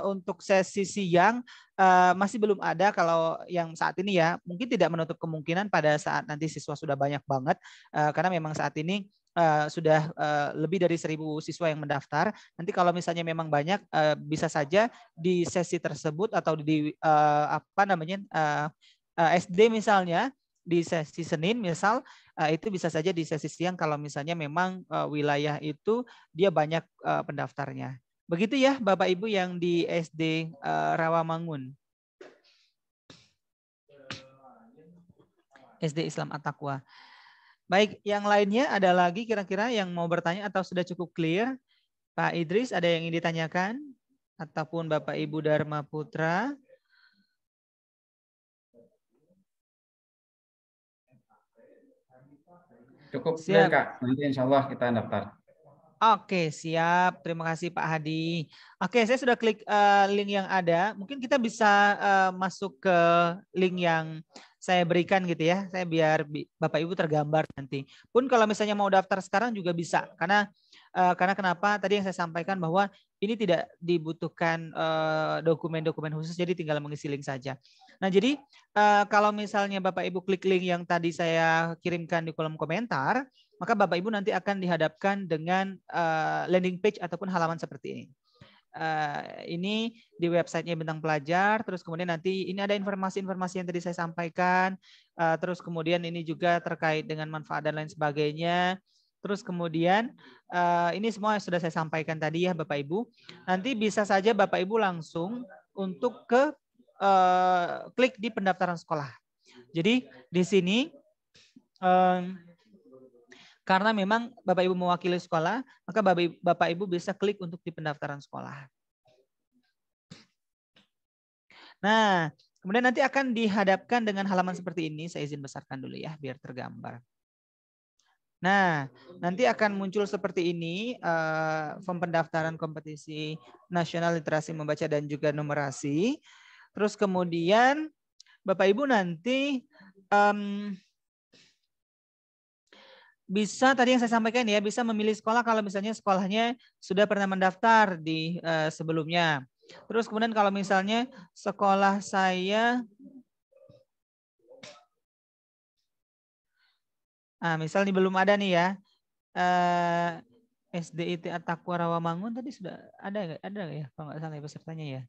untuk sesi siang masih belum ada kalau yang saat ini ya. Mungkin tidak menutup kemungkinan pada saat nanti siswa sudah banyak banget, karena memang saat ini sudah lebih dari 1.000 siswa yang mendaftar. Nanti kalau misalnya memang banyak, bisa saja di sesi tersebut atau di SD misalnya, di sesi Senin misal, itu bisa saja di sesi siang kalau misalnya memang wilayah itu dia banyak pendaftarnya. Begitu ya Bapak Ibu yang di SD Rawamangun. SD Islam At-Taqwa. Baik, yang lainnya ada lagi kira-kira yang mau bertanya atau sudah cukup clear? Pak Idris, ada yang ingin ditanyakan? Ataupun Bapak Ibu Dharma Putra? Cukup clear, Siap. Kak. Nanti insya Allah kita daftar. Oke, siap. Terima kasih Pak Hadi. Oke, saya sudah klik link yang ada. Mungkin kita bisa masuk ke link yang saya berikan gitu ya. Saya biar Bapak Ibu tergambar nanti. Pun kalau misalnya mau daftar sekarang juga bisa. Karena kenapa? Tadi yang saya sampaikan bahwa ini tidak dibutuhkan dokumen-dokumen khusus, jadi tinggal mengisi link saja. Nah, jadi kalau misalnya Bapak Ibu klik link yang tadi saya kirimkan di kolom komentar, maka Bapak Ibu nanti akan dihadapkan dengan landing page ataupun halaman seperti ini. Ini di websitenya Bintang Pelajar, terus kemudian nanti ini ada informasi-informasi yang tadi saya sampaikan, terus kemudian ini juga terkait dengan manfaat dan lain sebagainya. Terus kemudian ini semua sudah saya sampaikan tadi ya Bapak Ibu. Nanti bisa saja Bapak Ibu langsung untuk ke klik di pendaftaran sekolah. Jadi di sini karena memang Bapak Ibu mewakili sekolah, maka Bapak Ibu bisa klik untuk di pendaftaran sekolah. Nah, kemudian nanti akan dihadapkan dengan halaman seperti ini. Saya izin besarkan dulu ya, biar tergambar. Nah, nanti akan muncul seperti ini form pendaftaran kompetisi nasional literasi membaca dan juga numerasi. Terus kemudian Bapak Ibu nanti bisa tadi yang saya sampaikan ya, bisa memilih sekolah kalau misalnya sekolahnya sudah pernah mendaftar di sebelumnya. Terus kemudian kalau misalnya sekolah saya misalnya belum ada nih ya. SDIT At-Taqwa Rawamangun tadi sudah ada nggak ya kalau nggak salah ya pesertanya ya.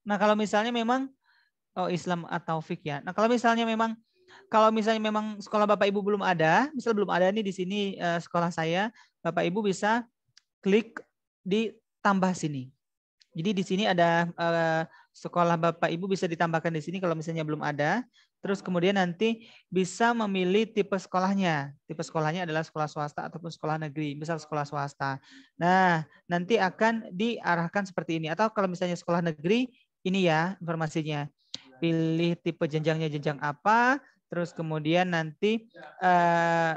Nah kalau misalnya memang Islam atau Taufik ya. Nah kalau misalnya memang sekolah Bapak Ibu belum ada, misal belum ada nih di sini sekolah saya, Bapak Ibu bisa klik di tambah sini. Jadi di sini ada sekolah Bapak Ibu bisa ditambahkan di sini kalau misalnya belum ada. Terus kemudian nanti bisa memilih tipe sekolahnya. Tipe sekolahnya adalah sekolah swasta ataupun sekolah negeri. Misal sekolah swasta. Nah, nanti akan diarahkan seperti ini. Atau kalau misalnya sekolah negeri, ini ya informasinya. Pilih tipe jenjangnya jenjang apa. Terus kemudian nanti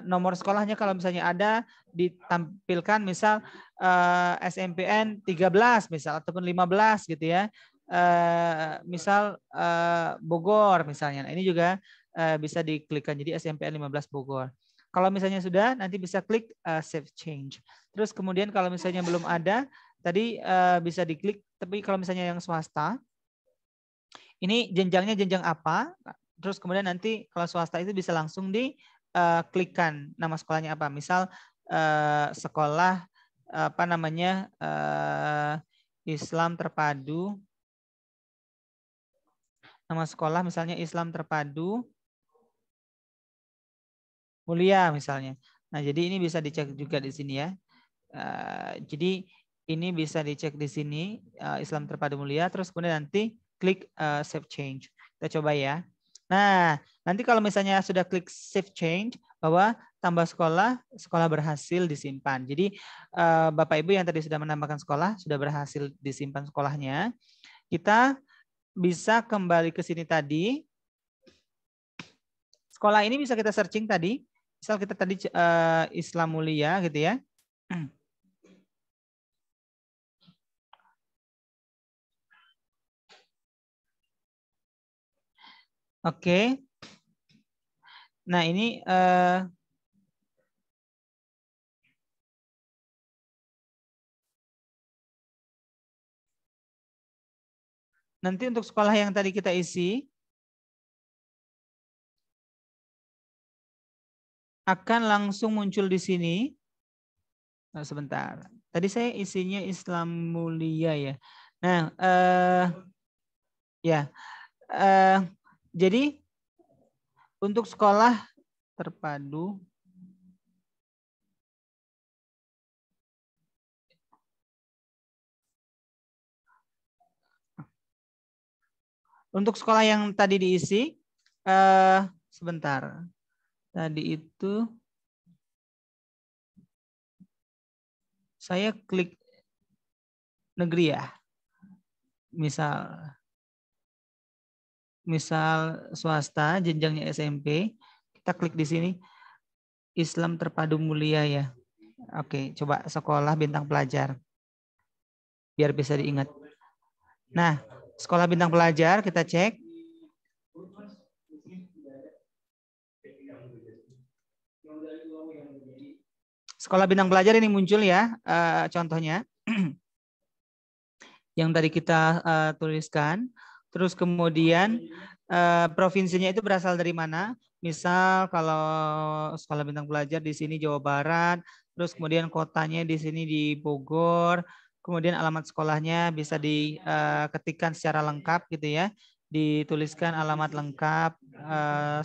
nomor sekolahnya kalau misalnya ada ditampilkan misal SMPN 13 misal ataupun 15 gitu ya. Misal Bogor misalnya. Nah, ini juga bisa diklikkan jadi SMPN 15 Bogor. Kalau misalnya sudah nanti bisa klik save change. Terus kemudian kalau misalnya belum ada tadi bisa diklik tapi kalau misalnya yang swasta ini jenjangnya jenjang apa? Terus kemudian nanti kalau swasta itu bisa langsung diklikkan nama sekolahnya apa. Misal sekolah apa namanya Islam Terpadu. Nama sekolah misalnya Islam Terpadu Mulia misalnya. Nah jadi ini bisa dicek juga di sini ya. Jadi ini bisa dicek di sini Islam Terpadu Mulia. Terus kemudian nanti klik save change. Kita coba ya. Nah, nanti kalau misalnya sudah klik save change, bahwa tambah sekolah berhasil disimpan. Jadi Bapak Ibu yang tadi sudah menambahkan sekolah, sudah berhasil disimpan sekolahnya. Kita bisa kembali ke sini tadi. Sekolah ini bisa kita searching tadi. Misal kita tadi Islam Mulia gitu ya. Oke. Nah ini nanti untuk sekolah yang tadi kita isi akan langsung muncul di sini. Nah, sebentar. Tadi saya isinya Islam Mulia ya. Nah, ya. Jadi untuk sekolah terpadu untuk sekolah yang tadi diisi sebentar. Tadi itu saya klik negeri ya. Misal swasta jenjangnya SMP, kita klik di sini Islam Terpadu Mulia ya. Oke, coba sekolah bintang pelajar. Biar bisa diingat. Nah, sekolah bintang pelajar kita cek. Sekolah bintang pelajar ini muncul ya, contohnya. Yang tadi kita tuliskan. Terus kemudian provinsinya itu berasal dari mana? Misal kalau sekolah bintang pelajar di sini Jawa Barat, terus kemudian kotanya di sini di Bogor, kemudian alamat sekolahnya bisa diketikkan secara lengkap gitu ya. Dituliskan alamat lengkap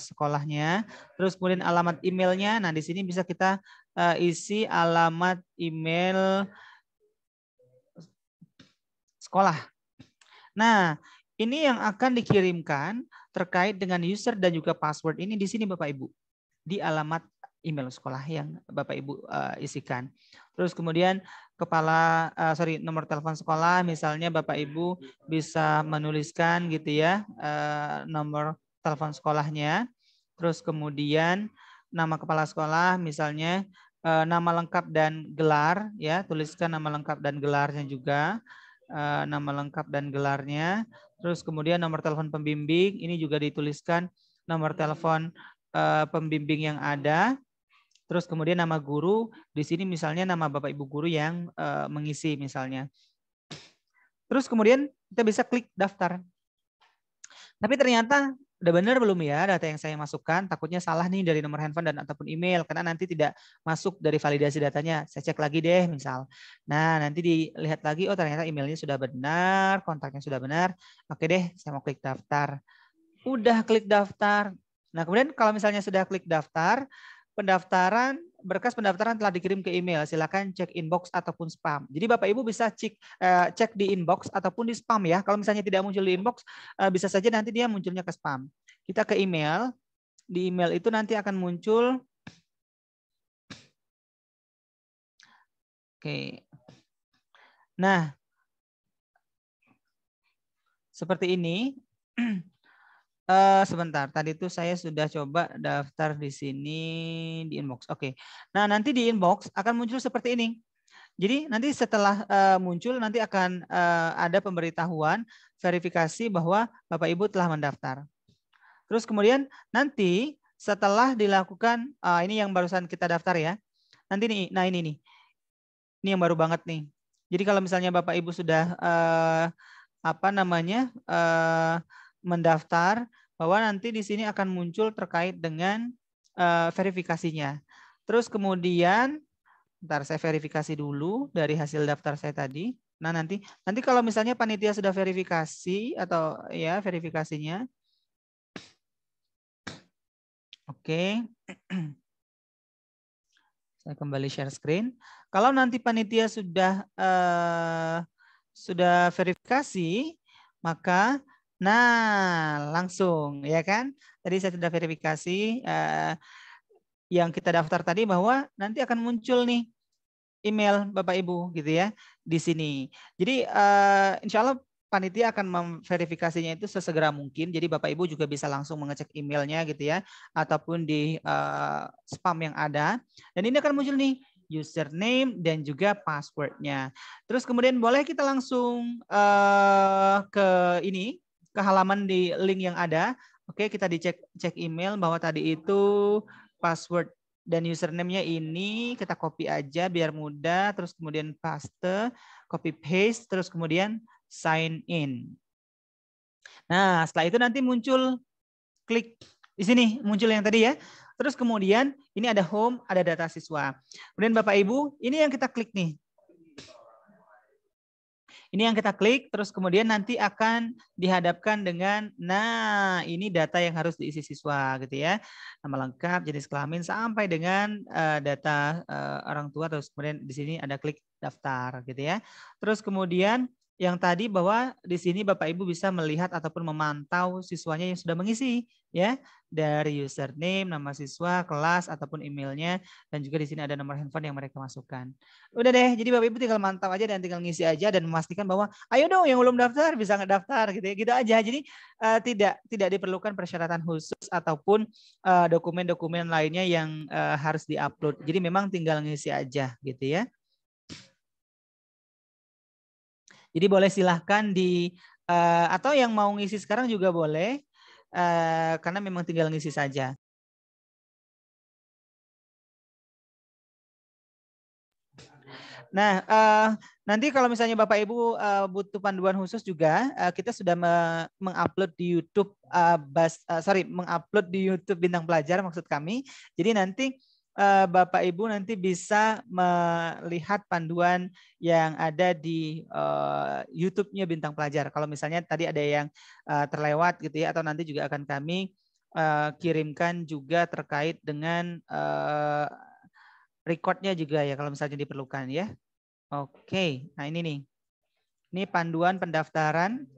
sekolahnya, terus kemudian alamat emailnya. Nah di sini bisa kita isi alamat email sekolah. Nah, ini yang akan dikirimkan terkait dengan user dan juga password ini di sini Bapak Ibu. Di alamat email sekolah yang Bapak Ibu isikan. Terus kemudian nomor telepon sekolah misalnya Bapak Ibu bisa menuliskan gitu ya nomor telepon sekolahnya, terus kemudian nama kepala sekolah, misalnya nama lengkap dan gelar, ya, tuliskan nama lengkap dan gelarnya juga, nama lengkap dan gelarnya, terus kemudian nomor telepon pembimbing, ini juga dituliskan nomor telepon pembimbing yang ada. Terus kemudian nama guru, di sini misalnya nama Bapak Ibu guru yang mengisi misalnya. Terus kemudian kita bisa klik daftar. Tapi ternyata udah benar belum ya data yang saya masukkan? Takutnya salah nih dari nomor handphone dan ataupun email karena nanti tidak masuk dari validasi datanya. Saya cek lagi deh misal. Nah, nanti dilihat lagi, oh ternyata emailnya sudah benar, kontaknya sudah benar. Oke deh, saya mau klik daftar. Udah klik daftar. Nah, kemudian kalau misalnya sudah klik daftar, berkas pendaftaran telah dikirim ke email. Silakan cek inbox ataupun spam. Jadi Bapak Ibu bisa cek di inbox ataupun di spam ya. Kalau misalnya tidak muncul di inbox, bisa saja nanti dia munculnya ke spam. Kita ke email. Di email itu nanti akan muncul. Oke. Nah, seperti ini. Sebentar, tadi itu saya sudah coba daftar di sini di inbox. Oke. Nah, nanti di inbox akan muncul seperti ini. Jadi nanti setelah muncul nanti akan ada pemberitahuan verifikasi bahwa Bapak Ibu telah mendaftar. Terus kemudian nanti setelah dilakukan ini yang barusan kita daftar ya. Nanti nih, nah ini nih. Ini yang baru banget nih. Jadi kalau misalnya Bapak Ibu sudah mendaftar, bahwa nanti di sini akan muncul terkait dengan verifikasinya. Terus kemudian, ntar saya verifikasi dulu dari hasil daftar saya tadi. Nah nanti kalau misalnya panitia sudah verifikasi atau ya verifikasinya, oke. Saya kembali share screen. Kalau nanti panitia sudah verifikasi, maka langsung ya kan. Tadi saya sudah verifikasi yang kita daftar tadi bahwa nanti akan muncul nih email Bapak Ibu gitu ya di sini. Jadi insya Allah panitia akan memverifikasinya itu sesegera mungkin. Jadi Bapak Ibu juga bisa langsung mengecek emailnya gitu ya, ataupun di spam yang ada. Dan ini akan muncul nih username dan juga passwordnya. Terus kemudian boleh kita langsung ke halaman di link yang ada. Oke, kita cek email bahwa tadi itu password dan username-nya ini kita copy aja biar mudah, terus kemudian paste, copy paste, terus kemudian sign in. Nah, setelah itu nanti muncul klik di sini, muncul yang tadi ya. Terus kemudian ini ada home, ada data siswa. Kemudian Bapak Ibu, ini yang kita klik nih. Ini yang kita klik, terus kemudian nanti akan dihadapkan dengan, nah ini data yang harus diisi siswa gitu ya. Nama lengkap, jenis kelamin, sampai dengan data orang tua, terus kemudian di sini ada klik daftar gitu ya. Terus kemudian yang tadi bahwa di sini Bapak Ibu bisa melihat ataupun memantau siswanya yang sudah mengisi ya, dari username, nama siswa, kelas ataupun emailnya, dan juga di sini ada nomor handphone yang mereka masukkan. Udah deh, jadi Bapak Ibu tinggal mantap aja dan tinggal ngisi aja dan memastikan bahwa ayo dong yang belum daftar bisa ngedaftar gitu ya, gitu aja. Jadi tidak diperlukan persyaratan khusus ataupun dokumen-dokumen lainnya yang harus diupload. Jadi memang tinggal ngisi aja gitu ya. Jadi boleh silahkan atau yang mau ngisi sekarang juga boleh, karena memang tinggal ngisi saja. Nah, nanti kalau misalnya Bapak Ibu butuh panduan khusus juga, kita sudah mengupload di YouTube, mengupload di YouTube Bintang Pelajar maksud kami. Jadi nanti Bapak Ibu nanti bisa melihat panduan yang ada di YouTube-nya Bintang Pelajar. Kalau misalnya tadi ada yang terlewat gitu ya, atau nanti juga akan kami kirimkan juga terkait dengan recordnya juga ya kalau misalnya diperlukan ya. Oke, nah ini nih. Ini panduan pendaftaran.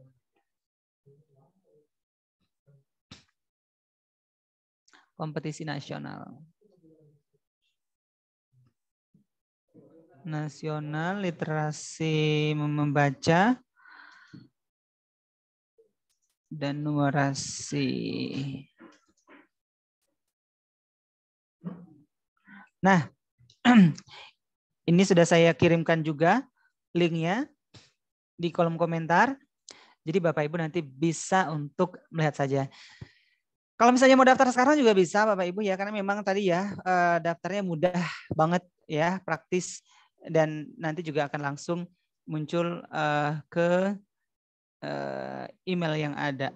Kompetisi nasional. Nasional literasi membaca dan numerasi. Nah, ini sudah saya kirimkan juga linknya di kolom komentar. Jadi Bapak Ibu nanti bisa untuk melihat saja. Kalau misalnya mau daftar sekarang juga bisa Bapak Ibu ya, karena memang tadi ya daftarnya mudah banget ya, praktis, dan nanti juga akan langsung muncul ke email yang ada.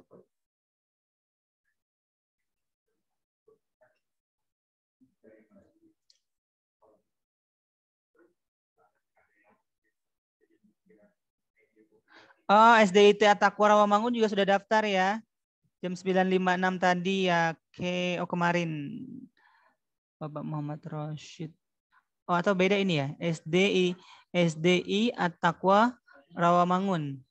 Oh, SDIT At-Taqwa Rawamangun juga sudah daftar ya. Jam 9.56 tadi ya. Oke, oh kemarin. Bapak Muhammad Rashid. Oh, atau beda ini ya? SDI At-Taqwa Rawamangun.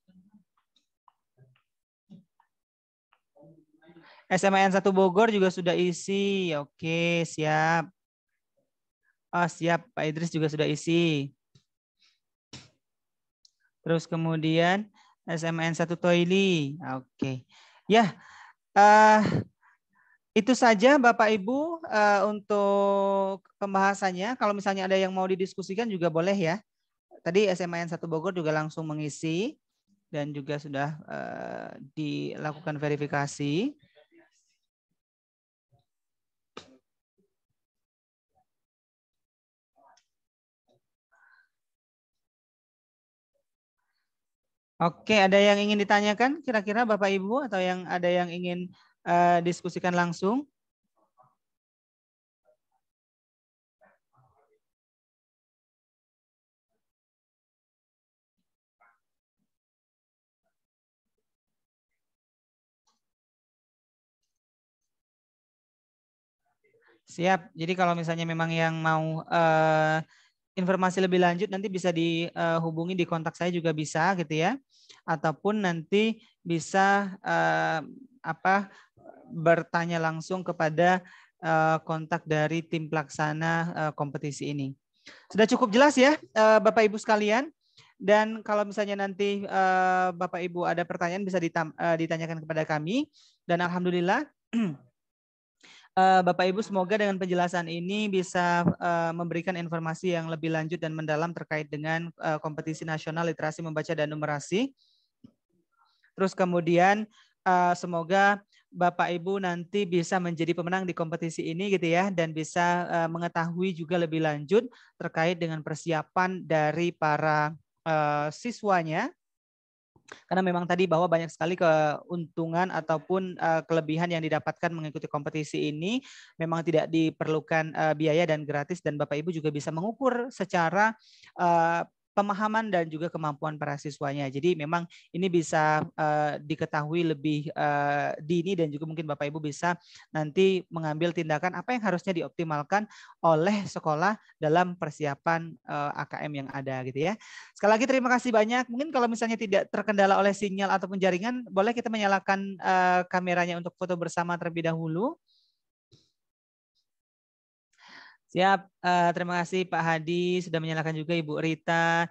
SMAN 1 Bogor juga sudah isi. Oke, siap. Oh, siap. Pak Idris juga sudah isi. Terus kemudian SMAN 1 Toili. Oke. Ya, itu saja Bapak Ibu untuk pembahasannya. Kalau misalnya ada yang mau didiskusikan juga boleh ya. Tadi SMAN 1 Bogor juga langsung mengisi dan juga sudah dilakukan verifikasi. Oke, ada yang ingin ditanyakan kira-kira Bapak Ibu atau yang ada yang ingin diskusikan langsung? Siap. Jadi kalau misalnya memang yang mau informasi lebih lanjut nanti bisa dihubungi di kontak saya juga bisa gitu ya. Ataupun nanti bisa bertanya langsung kepada kontak dari tim pelaksana kompetisi ini. Sudah cukup jelas ya Bapak Ibu sekalian. Dan kalau misalnya nanti Bapak Ibu ada pertanyaan bisa ditanyakan kepada kami. Dan alhamdulillah Bapak Ibu semoga dengan penjelasan ini bisa memberikan informasi yang lebih lanjut dan mendalam terkait dengan kompetisi nasional literasi membaca dan numerasi. Terus kemudian semoga Bapak Ibu nanti bisa menjadi pemenang di kompetisi ini gitu ya, dan bisa mengetahui juga lebih lanjut terkait dengan persiapan dari para siswanya. Karena memang tadi bahwa banyak sekali keuntungan ataupun kelebihan yang didapatkan mengikuti kompetisi ini, memang tidak diperlukan biaya dan gratis, dan Bapak Ibu juga bisa mengukur secara pemahaman dan juga kemampuan para siswanya. Jadi memang ini bisa diketahui lebih dini, dan juga mungkin Bapak Ibu bisa nanti mengambil tindakan apa yang harusnya dioptimalkan oleh sekolah dalam persiapan AKM yang ada gitu ya. Sekali lagi terima kasih banyak. Mungkin kalau misalnya tidak terkendala oleh sinyal ataupun jaringan, boleh kita menyalakan kameranya untuk foto bersama terlebih dahulu. Siap, terima kasih Pak Hadi sudah menyalakan juga Ibu Rita.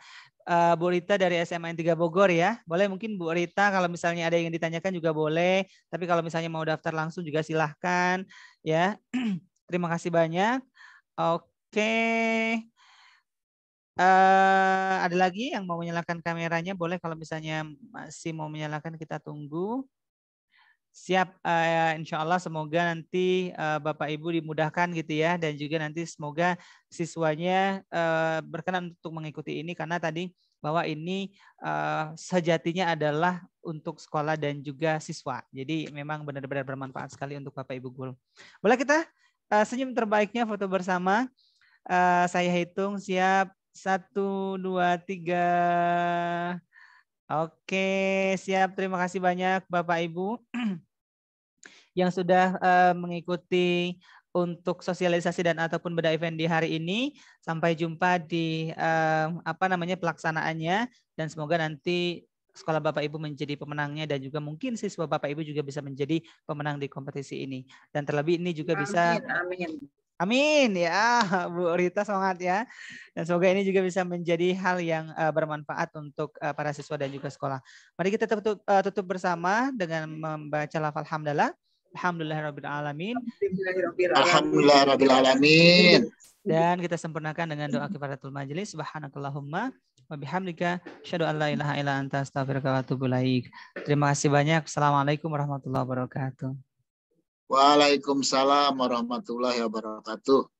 Bu Rita dari SMAN 3 Bogor ya. Boleh mungkin Bu Rita kalau misalnya ada yang ditanyakan juga boleh. Tapi kalau misalnya mau daftar langsung juga silahkan ya. Terima kasih banyak. Oke. Ada lagi yang mau menyalakan kameranya? Boleh kalau misalnya masih mau menyalakan kita tunggu. Siap, insya Allah semoga nanti Bapak Ibu dimudahkan gitu ya, dan juga nanti semoga siswanya berkenan untuk mengikuti ini, karena tadi bahwa ini sejatinya adalah untuk sekolah dan juga siswa. Jadi memang benar-benar bermanfaat sekali untuk Bapak Ibu guru. Boleh kita senyum terbaiknya foto bersama. Saya hitung, siap. 1, 2, 3. Oke, siap. Terima kasih banyak Bapak Ibu yang sudah mengikuti untuk sosialisasi dan ataupun beda event di hari ini. Sampai jumpa di pelaksanaannya, dan semoga nanti sekolah Bapak Ibu menjadi pemenangnya, dan juga mungkin siswa Bapak Ibu juga bisa menjadi pemenang di kompetisi ini. Dan terlebih ini juga bisa amin. Amin ya, Bu Rita, semangat ya. Dan semoga ini juga bisa menjadi hal yang bermanfaat untuk para siswa dan juga sekolah. Mari kita tutup bersama dengan membaca lafal hamdalah. Alhamdulillahirabbil alamin. Alhamdulillahirabbil alamin. Dan kita sempurnakan dengan doa kifaratul majelis. Subhanakallahumma wa bihamdika asyhadu an la ilaha illa anta astaghfiruka wa atubu ilaik. Terima kasih banyak. Assalamualaikum warahmatullahi wabarakatuh. Waalaikumsalam warahmatullahi wabarakatuh.